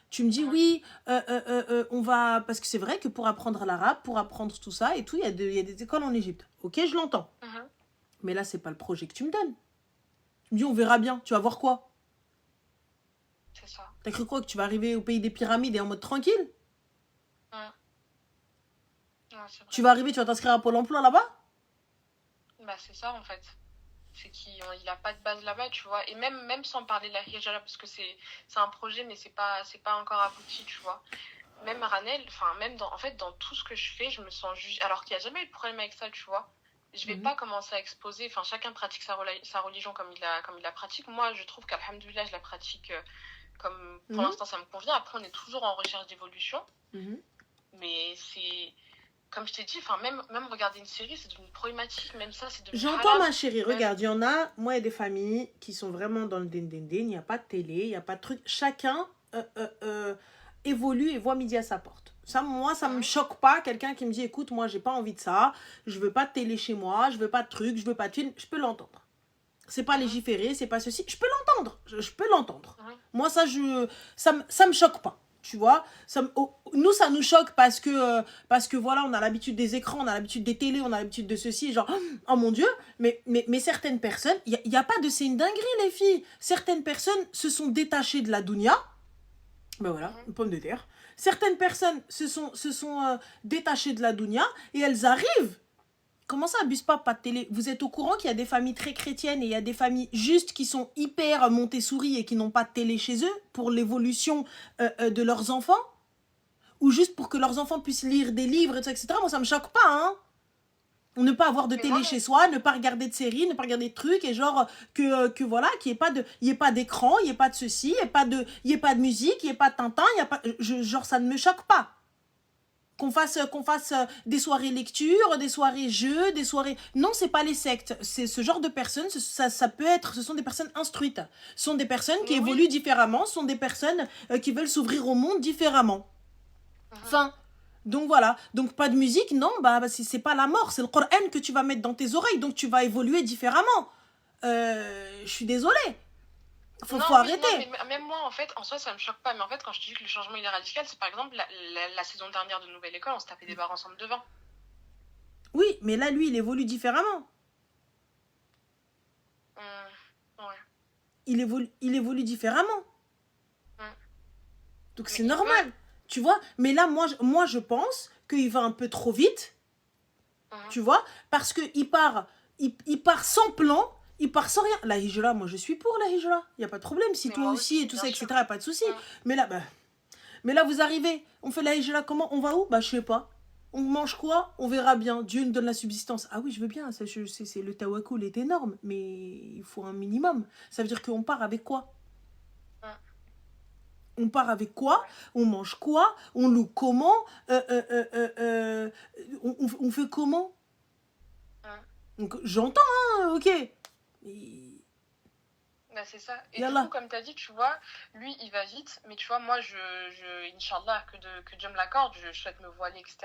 Tu me dis, oui, on va... Parce que c'est vrai que pour apprendre l'arabe, pour apprendre tout ça et tout, il y a des écoles en Égypte. Ok, je l'entends. Mais là, c'est pas le projet que tu me donnes. Tu me dis, on verra bien. Tu vas voir quoi? C'est ça. T'as cru quoi? Que tu vas arriver au pays des pyramides et en mode tranquille? Tu vas arriver, tu vas t'inscrire à Pôle emploi là-bas? Bah, c'est ça, en fait. C'est qu'il n'a pas de base là-bas, tu vois. Et même sans parler de la hijra, parce que c'est un projet, mais c'est pas encore abouti, tu vois. Même Ranel, enfin, même dans tout ce que je fais, je me sens jugée. Alors qu'il n'y a jamais eu de problème avec ça, tu vois. Je vais pas commencer à exposer. Enfin, chacun pratique sa religion comme il la pratique. Moi, je trouve qu'alhamdoulilah, je la pratique Comme pour l'instant, ça me convient. Après, on est toujours en recherche d'évolution. Mais c'est... Comme je t'ai dit, même regarder une série, c'est devenu problématique. Même ça, c'est devenu J'entends halal. ma chérie, regarde, il y en a, moi, il y a des familles qui sont vraiment dans le dindindin, il n'y a pas de télé, il n'y a pas de truc. Chacun évolue et voit midi à sa porte. Ça, moi, ça me choque pas, quelqu'un qui me dit, écoute, moi, j'ai pas envie de ça, je veux pas de télé chez moi, je veux pas de truc, je veux pas de film, je peux l'entendre. C'est pas légiféré, c'est pas ceci, je peux l'entendre, je peux l'entendre. Moi, ça me choque pas. Tu vois, nous, ça nous choque parce que voilà, on a l'habitude des écrans, on a l'habitude des télés, on a l'habitude de ceci, genre, oh mon Dieu, mais certaines personnes, il n'y a pas de, c'est une dinguerie, les filles. Certaines personnes se sont détachées de la dunya, ben voilà, une pomme de terre. Certaines personnes se sont détachées de la dunya et elles arrivent. Comment ça, abuse pas de télé? Vous êtes au courant qu'il y a des familles très chrétiennes et il y a des familles juste qui sont hyper Montessori et qui n'ont pas de télé chez eux pour l'évolution de leurs enfants? Ou juste pour que leurs enfants puissent lire des livres, etc. Moi, ça me choque pas, hein. Ne pas avoir de télé chez soi, ne pas regarder de séries, ne pas regarder de trucs, et genre que voilà, qu'il n'y ait pas d'écran, il n'y ait pas de ceci, il n'y ait pas de musique, il n'y ait pas de Tintin, il y a pas, genre ça ne me choque pas. Qu'on fasse des soirées lecture, des soirées jeux, des soirées... Non, c'est pas les sectes. C'est ce genre de personnes, ça peut être... Ce sont des personnes instruites. Ce sont des personnes qui évoluent différemment. Ce sont des personnes qui veulent s'ouvrir au monde différemment. Enfin, donc voilà. Donc pas de musique, non, c'est pas la mort. C'est le Coran que tu vas mettre dans tes oreilles. Donc tu vas évoluer différemment. Je suis désolée. Faut arrêter. Non, mais même moi, en fait, en soi, ça me choque pas. Mais en fait, quand je te dis que le changement, il est radical, c'est par exemple la saison dernière de Nouvelle École, on se tapait des barres ensemble devant. Oui, mais là, lui, il évolue différemment. Ouais. Il évolue différemment. Donc c'est normal. Tu vois, mais là, moi, je pense qu'il va un peu trop vite. Tu vois, parce qu'il part sans plan. Il part sans rien. La hijra, moi je suis pour la hijra. Il n'y a pas de problème. Si toi aussi et tout ça, etc., il n'y a pas de souci. Mais là, vous arrivez. On fait la hijra comment? On va où? Je sais pas. On mange quoi? On verra bien. Dieu nous donne la subsistance. Ah oui, je veux bien. C'est le tawakkul est énorme. Mais il faut un minimum. Ça veut dire qu'on part avec quoi? On part avec quoi? On mange quoi? On loue comment? On fait comment? Donc j'entends, hein, ok. C'est ça. Et du coup, comme tu as dit, tu vois, lui, il va vite. Mais tu vois, moi, Inch'Allah, que Dieu me l'accorde, je souhaite me voiler, etc.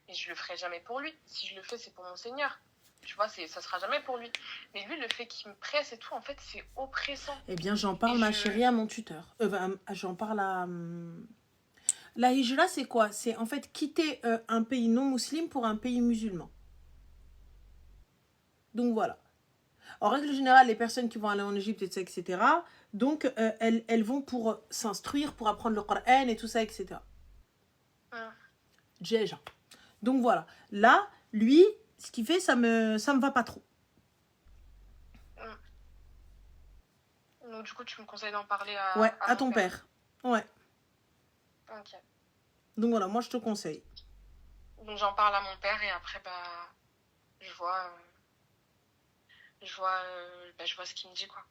Mais je le ferai jamais pour lui. Si je le fais, c'est pour mon Seigneur. Tu vois, ça sera jamais pour lui. Mais lui, le fait qu'il me presse et tout, en fait, c'est oppressant. Eh bien, j'en parle, ma chérie, à mon tuteur. J'en parle à... La hijra, c'est quoi? C'est en fait quitter un pays non musulman pour un pays musulman. Donc voilà. En règle générale, les personnes qui vont aller en Égypte, etc., donc elles vont pour s'instruire, pour apprendre le Coran et tout ça, etc. Déjà. Donc voilà. Là, lui, ce qu'il fait, ça me va pas trop. Donc du coup, tu me conseilles d'en parler à ton père. Ouais. Ok. Donc voilà, moi je te conseille. Donc j'en parle à mon père et après, je vois ce qu'il me dit, quoi.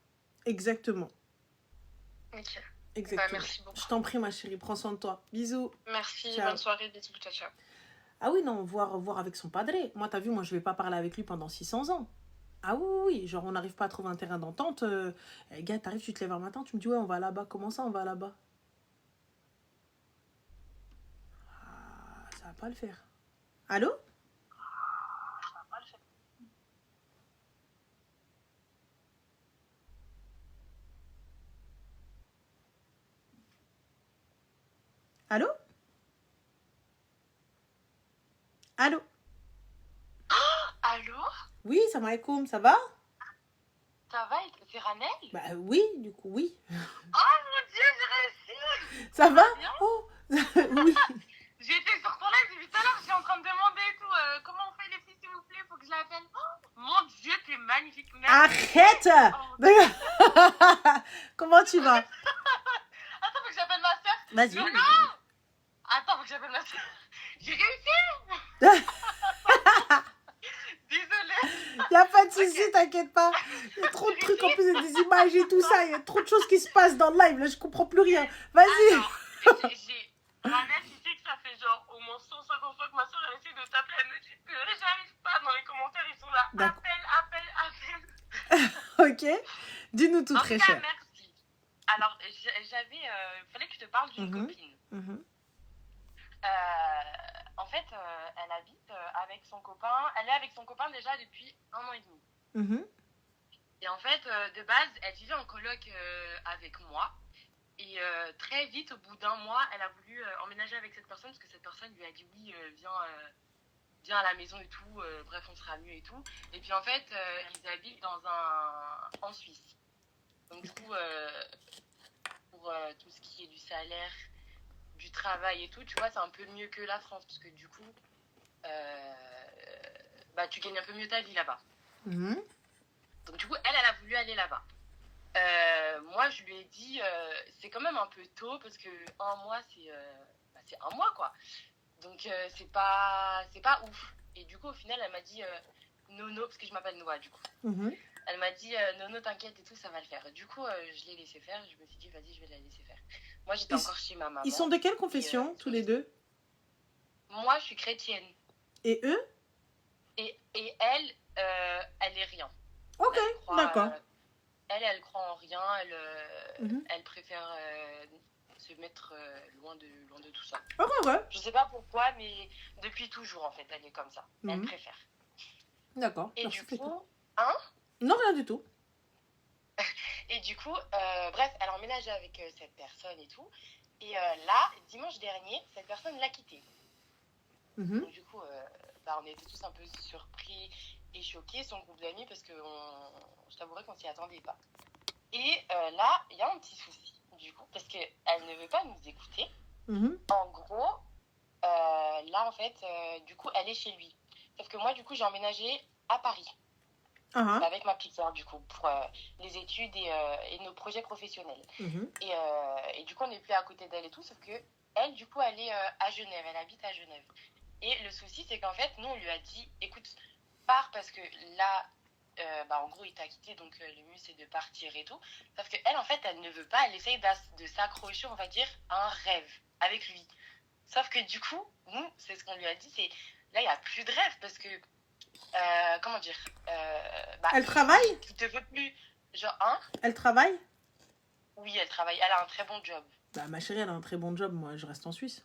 Exactement. Ok. Exactement. Merci beaucoup. Je t'en prie, ma chérie, prends soin de toi. Bisous. Merci, ciao. Bonne soirée, bisous, ciao, ciao. Ah oui, non, voir avec son padre. Moi, t'as vu, moi, je vais pas parler avec lui pendant 600 ans. Ah oui, genre, on n'arrive pas à trouver un terrain d'entente. Gars, t'arrives, tu te lèves un matin, tu me dis, ouais, on va là-bas. Comment ça, on va là-bas? Ça va pas le faire. Allô? Allô? Allô? Allô? Oui, salam alaikum, ça va? Ça va, c'est Ranel? Oui, du coup, oui. Oh mon Dieu, j'ai réussi! Ça va? Oh, oui. J'étais sur ton live depuis tout à l'heure, je suis en train de demander et tout, comment on fait les filles, s'il vous plaît, faut que je l'appelle. Oh, mon Dieu, t'es magnifique, merci. Arrête! Oh. Comment tu vas? Attends, faut que j'appelle ma soeur. Vas-y. Non! Attends, faut que j'appelle ma soeur. J'ai réussi! Désolée. Il n'y a pas de souci, t'inquiète pas. Il y a trop de trucs, en plus, il y a des images et tout ça. Il y a trop de choses qui se passent dans le live. Là, je comprends plus rien. Vas-y. Alors, ma mère, tu sais que ça fait genre au moins 150 fois que ma soeur elle essaie de t'appeler, elle me dit que j'arrive pas dans les commentaires, ils sont là. D'accord. Appelle. Ok. Dis-nous tout, En très tout cas, cher. merci. Alors, j'avais. Fallait que je te parle d'une copine. En fait, elle habite avec son copain. Elle est avec son copain déjà depuis 1 an et demi. Et en fait, de base, elle vivait en coloc avec moi. Et très vite, au bout d'1 mois, elle a voulu emménager avec cette personne parce que cette personne lui a dit oui, viens à la maison et tout. Bref, on sera mieux et tout. Et puis en fait, ils habitent en Suisse. Donc du coup, pour tout ce qui est du salaire, du travail et tout, tu vois, c'est un peu mieux que la France parce que du coup, tu gagnes un peu mieux ta vie là-bas. Donc du coup, elle a voulu aller là-bas. Moi, je lui ai dit, c'est quand même un peu tôt parce que 1 mois, c'est 1 mois, quoi. Donc, c'est pas ouf. Et du coup, au final, elle m'a dit, Nono, parce que je m'appelle Noah, du coup. Elle m'a dit, Nono, t'inquiète et tout, ça va le faire. Du coup, je l'ai laissé faire. Je me suis dit, vas-y, je vais la laisser faire. Moi, j'étais encore chez ma maman. Ils sont de quelle confession, tous les deux? Moi, je suis chrétienne. Et eux? Et elle, elle est rien. Ok, d'accord. Elle croit en rien, elle préfère se mettre loin de tout ça. Ouais. Je sais pas pourquoi, mais depuis toujours, en fait, elle est comme ça. Elle préfère. D'accord. Et merci, du coup... Non, rien du tout. Et du coup, bref, elle a emménagé avec cette personne et tout. Et là, dimanche dernier, cette personne l'a quittée. Donc du coup, on était tous un peu surpris et choqués, son groupe d'amis, parce que je t'avouerai qu'on s'y attendait pas. Et là, il y a un petit souci, du coup, parce qu'elle ne veut pas nous écouter. En gros, là, en fait, du coup, elle est chez lui. Sauf que moi, du coup, j'ai emménagé à Paris. Avec ma petite sœur, du coup, pour les études et nos projets professionnels. Et du coup, on n'est plus à côté d'elle et tout, sauf que elle, du coup, elle est à Genève, elle habite à Genève. Et le souci, c'est qu'en fait, nous, on lui a dit, écoute, pars parce que là, en gros, il t'a quitté, donc le mieux, c'est de partir et tout. Sauf qu'elle, en fait, elle ne veut pas, elle essaye de s'accrocher, on va dire, à un rêve avec lui. Sauf que du coup, nous, c'est ce qu'on lui a dit, c'est là, il n'y a plus de rêve parce que, comment dire, elle travaille? Il te veut plus, genre, Elle travaille? Oui, elle travaille, elle a un très bon job. Ma chérie, elle a un très bon job, moi, je reste en Suisse.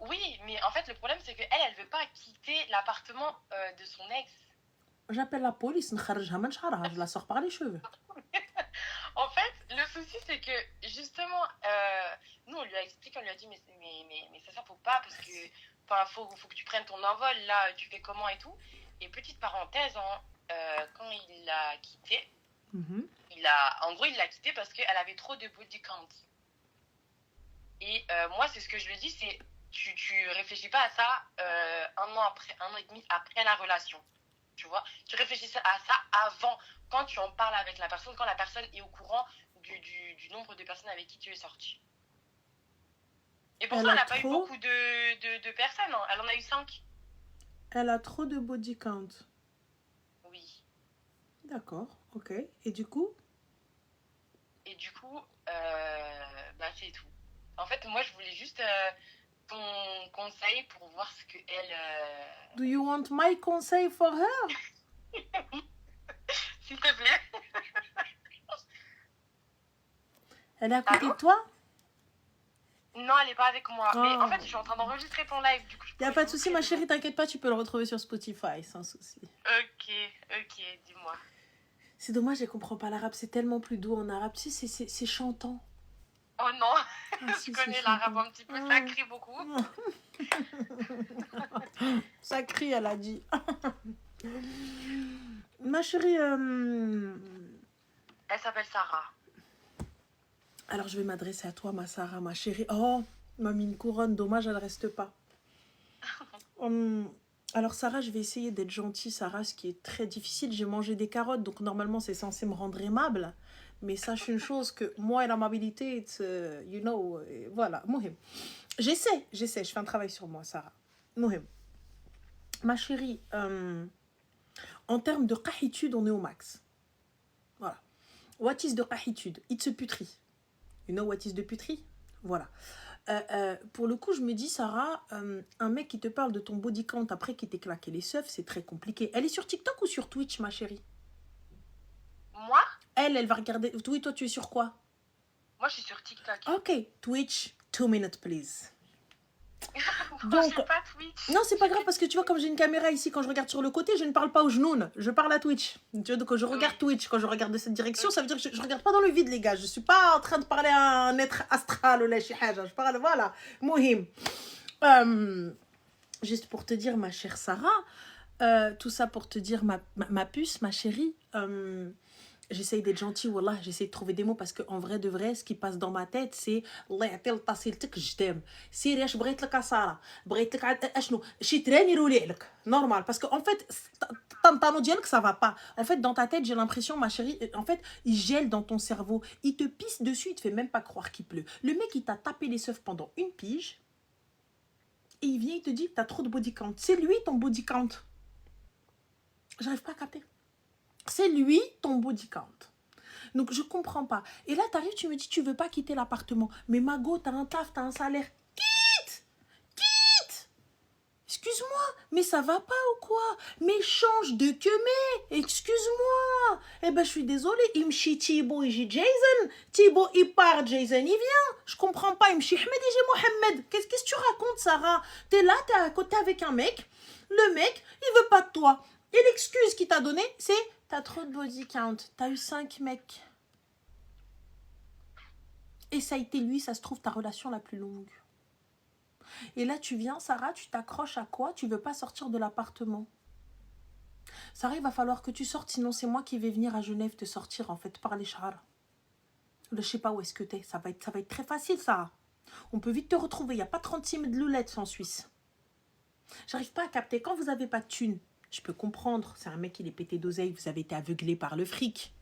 Oui, mais en fait, le problème, c'est qu'elle veut pas quitter l'appartement de son ex. J'appelle la police, je la sors par les cheveux. En fait, le souci, c'est que, justement, nous, on lui a expliqué, on lui a dit, mais ça, faut pas, parce que, faut que tu prennes ton envol, là, tu fais comment et tout. Et petite parenthèse, quand il l'a quitté, en gros, il l'a quitté parce qu'elle avait trop de body count. Et moi, c'est ce que je lui dis, c'est, tu réfléchis pas à ça 1 an et demi après la relation. Tu vois, tu réfléchis à ça avant, quand tu en parles avec la personne, quand la personne est au courant du nombre de personnes avec qui tu es sorti. Et pour ça, elle n'a pas eu beaucoup de personnes, hein. Elle en a eu 5. Elle a trop de body count. Oui. D'accord, ok. Et du coup, c'est tout. En fait, moi, je voulais juste ton conseil pour voir ce que elle... Do you want my conseil for her? S'il te plaît. Elle est à côté de toi? Non, elle n'est pas avec moi. Mais en fait, je suis en train d'enregistrer ton live. Du coup, y a pas de souci, ma chérie, t'inquiète pas, tu peux le retrouver sur Spotify, sans souci. Ok, dis-moi. C'est dommage, je comprends pas l'arabe, c'est tellement plus doux en arabe. Tu sais, c'est chantant. Oh non, je connais l'arabe un petit peu, ça crie beaucoup. Ça crie, elle a dit. Ma chérie, elle s'appelle Sarah. Alors, je vais m'adresser à toi, ma Sarah, ma chérie. Oh, m'a mis une couronne, dommage, elle reste pas. Alors, Sarah, je vais essayer d'être gentille, Sarah, ce qui est très difficile. J'ai mangé des carottes, donc normalement, c'est censé me rendre aimable. Mais sache une chose, que moi et l'amabilité, it's, you know, voilà, Mohim. J'essaie, je fais un travail sur moi, Sarah. Mohim. Ma chérie, En termes de qahitude, on est au max. Voilà. What is de qahitude? It's a puterie. You know what is de puterie? Voilà. Pour le coup, je me dis, Sarah, un mec qui te parle de ton body count après qu'il t'ait claqué les seufs, c'est très compliqué. Elle est sur TikTok ou sur Twitch, ma chérie? Moi, Elle va regarder. Oui, toi, tu es sur quoi? moi, je suis sur TikTok. Ok, Twitch, 2 minutes, please. Moi, Donc, j'ai pas Twitch. non, c'est pas grave parce que tu vois, comme j'ai une caméra ici, quand je regarde sur le côté, je ne parle pas au genoun, je parle à Twitch. Tu vois, donc quand je regarde Twitch, quand je regarde de cette direction, ça veut dire que je regarde pas dans le vide, les gars. Je suis pas en train de parler à un être astral ou la chihaja. Je parle, voilà, mohim. Juste pour te dire, ma chère Sarah, tout ça pour te dire, ma puce, ma chérie, j'essaye d'être gentille, wallah, j'essaye de trouver des mots parce qu'en vrai de vrai, ce qui passe dans ma tête, c'est Allah يعطي لطاسيلتك je t'aime. سيري اش بغيت لك ساره بغيت لك اشنو شي تراني رولي عليك normal parce que en fait tantano ديالك ça va pas. En fait dans ta tête, j'ai l'impression ma chérie, en fait, il gèle dans ton cerveau, il te pisse dessus, il te fait même pas croire qu'il pleut. Le mec, il t'a tapé les seufs pendant une pige et il vient, il te dit t'as trop de body count. C'est lui ton body count. J'arrive pas à capter. C'est lui ton body count. Donc je comprends pas. Et là t'arrives, tu me dis tu veux pas quitter l'appartement. Mais Mago, t'as un taf, t'as un salaire. Quitte. Excuse-moi, mais ça va pas ou quoi? Mais change de queumé. Excuse-moi. Eh ben je suis désolée. Il me chie Thibaut et j'ai Jason. Thibaut il part, Jason il vient. Je comprends pas. Il me chie Ahmed et j'ai Mohamed. Qu'est-ce que tu racontes, Sarah? T'es là, t'es à côté avec un mec. Le mec, il veut pas de toi. Et l'excuse qu'il t'a donnée, c'est t'as trop de body count. T'as eu 5 mecs. Et ça a été lui, ça se trouve, ta relation la plus longue. Et là, tu viens, Sarah, tu t'accroches à quoi? Tu veux pas sortir de l'appartement. Sarah, il va falloir que tu sortes, sinon c'est moi qui vais venir à Genève te sortir, en fait, par les chars. Je sais pas où est-ce que t'es. Ça va être très facile, Sarah. On peut vite te retrouver. Il n'y a pas 36 000 de loulettes en Suisse. J'arrive pas à capter. Quand vous avez pas de thunes, je peux comprendre. C'est un mec, il est pété d'oseille. Vous avez été aveuglé par le fric.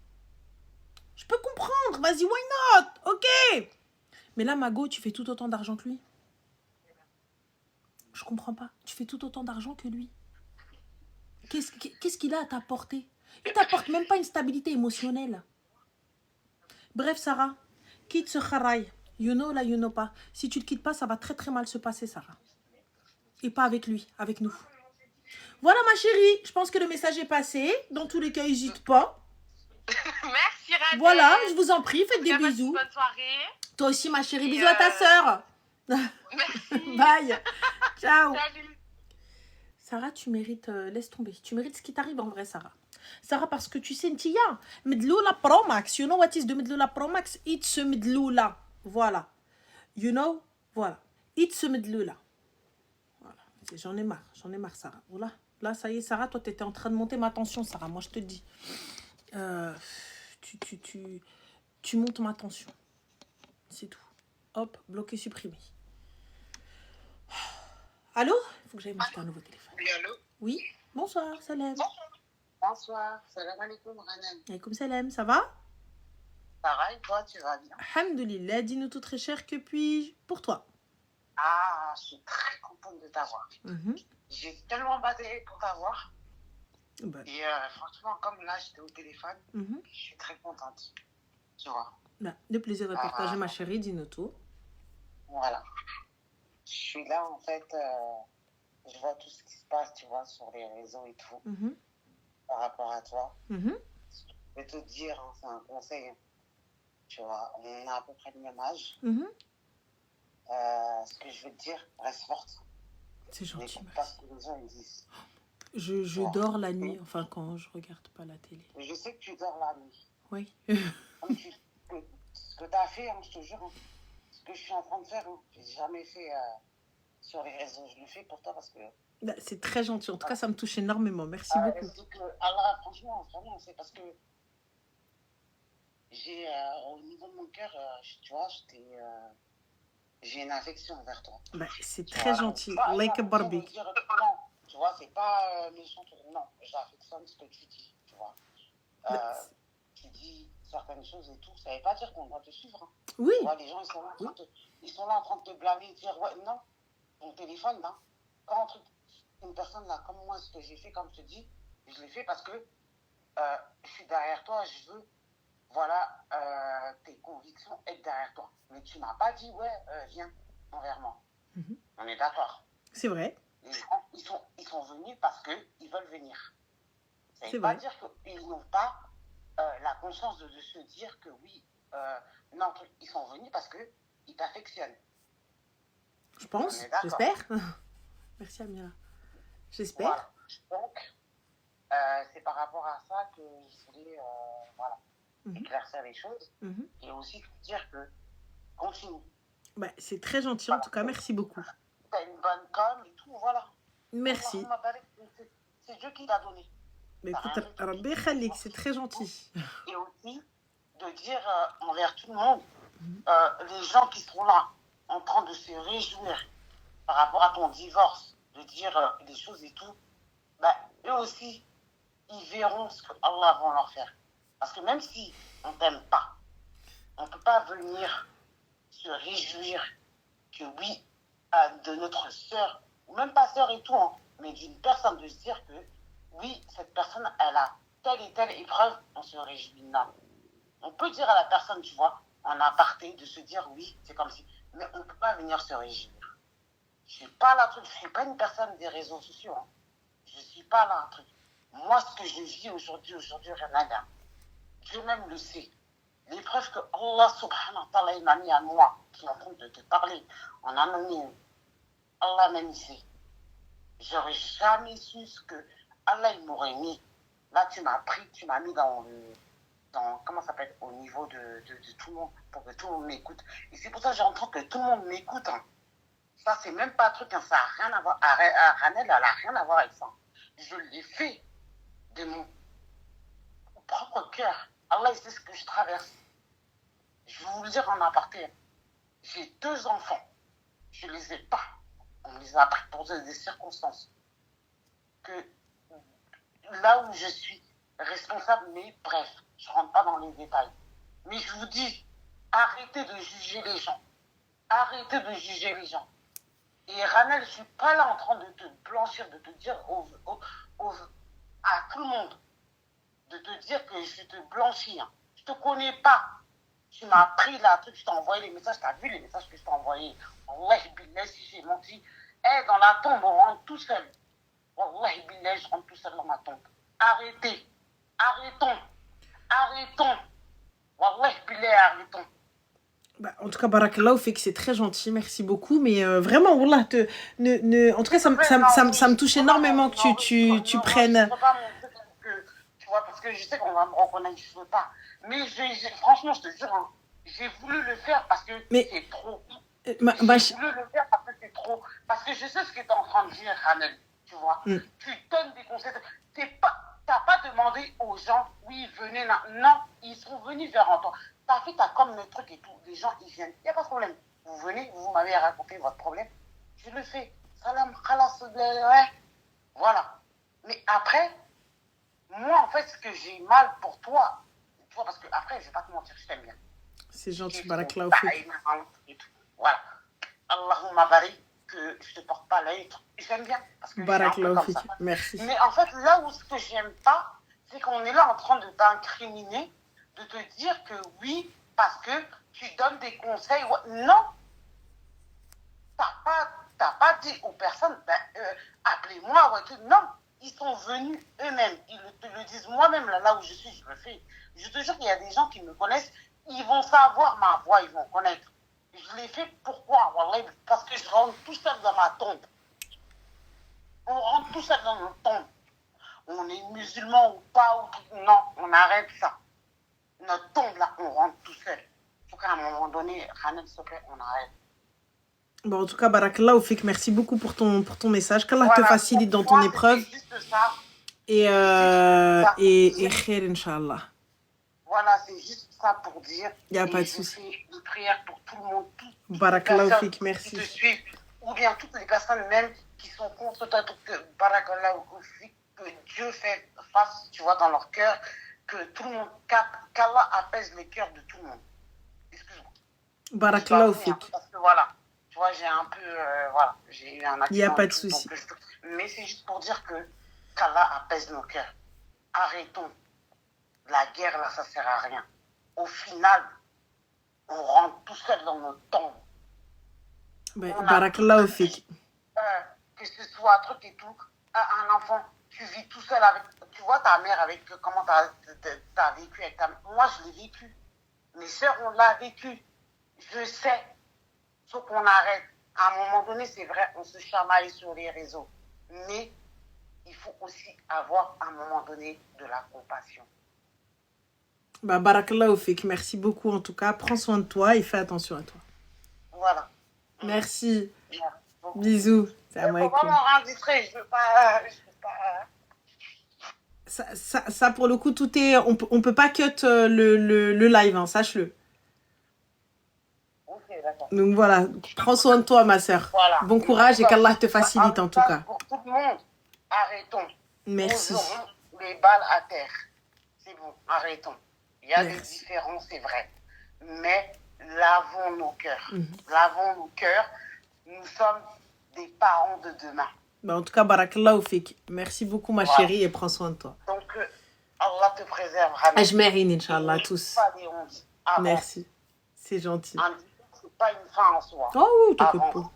Je peux comprendre. Vas-y, why not? Ok. Mais là, Mago, tu fais tout autant d'argent que lui. Je comprends pas. Tu fais tout autant d'argent que lui. Qu'est-ce qu'il a à t'apporter? Il t'apporte même pas une stabilité émotionnelle. Bref, Sarah, quitte ce kharaï. You know, là, you know pas. Si tu le quittes pas, ça va très très mal se passer, Sarah. Et pas avec lui, avec nous. Voilà, ma chérie. Je pense que le message est passé. Dans tous les cas, n'hésite pas. Merci, Radel. Voilà, je vous en prie, faites des Passe une bisous. bonne soirée. Toi aussi, ma chérie. Et Bisous à ta sœur. Merci. Bye. Ciao. Salut. Sarah, tu mérites, laisse tomber. Tu mérites ce qui t'arrive en vrai, Sarah. Sarah, parce que tu sais, Ntia, Medloula Pro Max. You know what is de Medloula Pro Max? It's Medloula. Voilà. You know? Voilà. It's Medloula. Voilà. J'en ai marre, Sarah. Voilà. Là, ça y est, Sarah, toi, t'étais en train de monter ma tension, Sarah. Moi, je te dis. Tu montes ma tension. C'est tout. Hop, bloqué, supprimé. Allô? Il faut que j'aille m'acheter un nouveau téléphone. Oui, allô? Oui? Bonsoir, salam. Bonsoir, salam alaikum, Ranan. Alaykoum salam, ça va? Pareil, toi, tu vas bien? Alhamdoulilah, dis-nous tout très cher, que puis-je pour toi? Ah, je suis très contente de t'avoir. J'ai tellement bataillé pour t'avoir. Bah, Et franchement, comme là, j'étais au téléphone, je suis très contente. Tu vois? bah, le plaisir est partagé, ma chérie, dis-nous tout. Voilà. Je suis là, en fait, je vois tout ce qui se passe, tu vois, sur les réseaux et tout, par rapport à toi. Je vais te dire, hein, c'est un conseil. Hein. Tu vois, on a à peu près le même âge. Ce que je veux te dire, reste forte. C'est gentil, N'écoute pas ce que les gens ils disent. Je dors la nuit, enfin quand je regarde pas la télé. Je sais que tu dors la nuit. Oui. Ce que tu as fait, hein, je te jure, hein, ce que je suis en train de faire, hein, je n'ai jamais fait sur les réseaux. Je le fais pour toi parce que... Bah, c'est très gentil, en tout cas ça me touche énormément, merci beaucoup. Allah, franchement, vraiment, c'est parce que j'ai, au niveau de mon cœur, tu vois, j'ai une affection envers toi. Bah, c'est très gentil, like a Barbie. Non, tu vois, c'est pas méchant, non, j'affectionne ce que tu dis, tu vois. Tu dis certaines choses et tout, ça veut pas dire qu'on doit te suivre. Hein. Oui. Tu vois, les gens, ils sont là en train de te blâmer et dire, ouais, non, ton téléphone, là, quand un truc, une personne, là, comme moi, ce que j'ai fait, comme je te dis, Je l'ai fait parce que je suis derrière toi, je veux, voilà, tes convictions être derrière toi. Mais tu m'as pas dit, ouais, viens envers moi. On est d'accord. C'est vrai. Les gens, ils sont venus parce qu'ils veulent venir. Ça ne veut pas dire qu'ils n'ont pas la conscience de se dire que oui, non, ils sont venus parce qu'ils t'affectionnent. Je pense, j'espère. Merci Amira. J'espère. Voilà. Donc, c'est par rapport à ça que je voulais voilà, éclaircir les choses et aussi dire que continue. Bah, c'est très gentil en tout cas, merci beaucoup. Tu as une bonne com et tout, voilà. Merci. C'est Dieu qui t'a donné. Mais écoute, Rabbi Khalik, c'est très gentil. Et aussi de dire envers tout le monde, les gens qui seront là en train de se réjouir par rapport à ton divorce, de dire des choses et tout, bah, eux aussi, ils verront ce que Allah va leur faire. Parce que même si on t'aime pas, on ne peut pas venir se réjouir que oui, de notre sœur, ou même pas sœur et tout, hein, mais d'une personne, de se dire que oui, cette personne, elle a telle et telle épreuve, on se réjouit. Non. On peut dire à la personne, tu vois, en aparté, de se dire oui, c'est comme si, mais on ne peut pas venir se réjouir. Je suis pas là, je suis pas une personne des réseaux sociaux. Hein. Je suis pas là, un truc. Moi, ce que je vis aujourd'hui, Renada, Dieu même le sait. L'épreuve que Allah subhanahu wa ta'ala m'a mis à moi, qui est en train de te parler en anonyme, Allah même sait. J'aurais jamais su ce que Allah il m'aurait mis. Là, tu m'as pris, tu m'as mis dans comment ça s'appelle, au niveau de tout le monde, pour que tout le monde m'écoute. Et c'est pour ça que j'entends que tout le monde m'écoute. Hein. Ça, c'est même pas un truc, hein, ça n'a rien à voir. Ranel, elle n'a rien à voir avec ça. Je l'ai fait de mon propre cœur. Allah, il sait ce que je traverse. Je vais vous le dire en aparté. J'ai 2 enfants. Je ne les ai pas. On les a pris pour des circonstances. Que là où je suis responsable, mais bref, je ne rentre pas dans les détails. Mais je vous dis, arrêtez de juger les gens. Arrêtez de juger les gens. Et Ranel, je ne suis pas là en train de te blanchir, de te dire à tout le monde, de te dire que je te blanchis. Hein. Je ne te connais pas. Tu m'as pris là, truc, je t'ai envoyé les messages, tu as vu les messages que je t'ai envoyés. Wallahi billah, si j'ai menti. Dans la tombe, on rentre tout seul. Wallahi billah, je rentre tout seul dans ma tombe. Arrêtez. Arrêtons. Wallahi billah, arrêtons. Bah, en tout cas, Barakallahu fait que c'est très gentil, merci beaucoup. Mais vraiment, Wallah, en tout cas, ça me touche énormément que tu prennes. Je ne peux pas montrer que, tu vois, parce que je sais qu'on va me reconnaître, je ne veux pas. Mais franchement, je te jure, hein, j'ai voulu le faire parce que c'est trop. J'ai voulu le faire parce que c'est trop. Parce que je sais ce que tu es en train de dire, Ranel. Tu vois, tu donnes des conseils. Tu n'as pas demandé aux gens, oui, venez là. Non, ils sont venus vers toi. Tu as fait ta comme le truc et tout. Les gens, ils viennent. Il n'y a pas de problème. Vous venez, vous m'avez raconté votre problème. Je le fais. Salam, khalas, ouais. Voilà. Mais après, moi, en fait, ce que j'ai mal pour toi, tu vois, parce que après, je ne vais pas te mentir, je t'aime bien. C'est gentil, Barakallahu. Voilà. Allahumma barik, que je ne te porte pas l'œil. J'aime bien. Barakallahu, merci. Mais en fait, là où ce que j'aime pas, c'est qu'on est là en train de t'incriminer, de te dire que oui, parce que tu donnes des conseils. Non. T'as pas dit aux personnes, appelez-moi. Non. Ils sont venus eux-mêmes. Ils te le disent moi-même, là où je suis, je le fais. Je te jure qu'il y a des gens qui me connaissent, ils vont savoir ma voix, ils vont connaître. Je l'ai fait pourquoi? Parce que je rentre tout seul dans ma tombe. On rentre tout seul dans notre tombe. On est musulman ou pas, non, on arrête ça. Notre tombe, là, on rentre tout seul. Il faut qu'à un moment donné, Ranel, s'il te plaît, on arrête. Bon, en tout cas, Barakallahu Fik, merci beaucoup pour ton message. Qu'Allah te facilite dans ton épreuve. Juste ça. Et khair, Inch'Allah. Voilà, c'est juste ça pour dire. Il n'y a pas de souci. Je fais une prière pour tout le monde. Barakallahu Fik, merci. Qui te suivent, ou bien toutes les personnes même qui sont contre toi, que Barakallahu Fik, que Dieu fait face, tu vois, dans leur cœur, que tout le monde, qu'Allah apaise les cœurs de tout le monde. Excuse-moi. Barakallahu Fik. Parce que voilà. Tu vois, j'ai un peu, j'ai eu un accident. Il n'y a pas de souci. Mais c'est juste pour dire que qu'Allah apaise nos cœurs. Arrêtons. La guerre, là, ça sert à rien. Au final, on rentre tout seul dans notre tombe. Barakallahu fik. Que ce soit un truc et tout, un enfant, tu vis tout seul avec, tu vois ta mère avec, comment t'as vécu avec ta mère. Moi, je l'ai vécu. Mes soeurs, on l'a vécu. Je sais. Sauf qu'on arrête. À un moment donné, c'est vrai, on se chamaille sur les réseaux. Mais il faut aussi avoir, à un moment donné, de la compassion. Barakallahu fik. Merci beaucoup en tout cas. Prends soin de toi et fais attention à toi. Voilà. Merci. Merci beaucoup. Bisous. Salam alaikum. Je ne veux pas m'enregistrer. Je veux pas... Ça, pour le coup, tout est... On peut pas cut le live, hein, sache-le. Ok, d'accord. Donc voilà, prends soin de toi, ma sœur. Voilà. Bon courage et qu'Allah te facilite en tout cas. Pour tout le monde, arrêtons. Merci. Posons les balles à terre. C'est bon, arrêtons. Il y a Merci. des différences, c'est vrai. Mais lavons nos cœurs. Lavons nos cœurs. Nous sommes des parents de demain. En tout cas, barakallahu fik. Merci beaucoup, ma chérie, et prends soin de toi. Donc, Allah te préserve. Ajmerin, Inch'Allah, tous. Merci. C'est gentil. C'est pas une fin en soi. Oh oui, t'inquiète pas.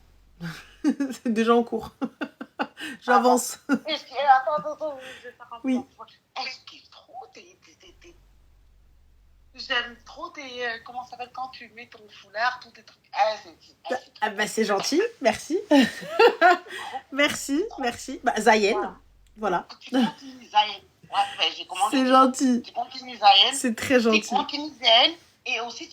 C'est déjà en cours. J'avance. Attends, je vais faire un oui. Est-ce qu'il est trop J'aime trop tes... comment ça s'appelle quand tu mets ton foulard, tous tes trucs. C'est gentil, merci. merci. Zayen, voilà. Tu continues Zayen. Ouais, j'ai commandé. C'est gentil. Tu continues Zayen. C'est très gentil. Tu continues Zayen et aussi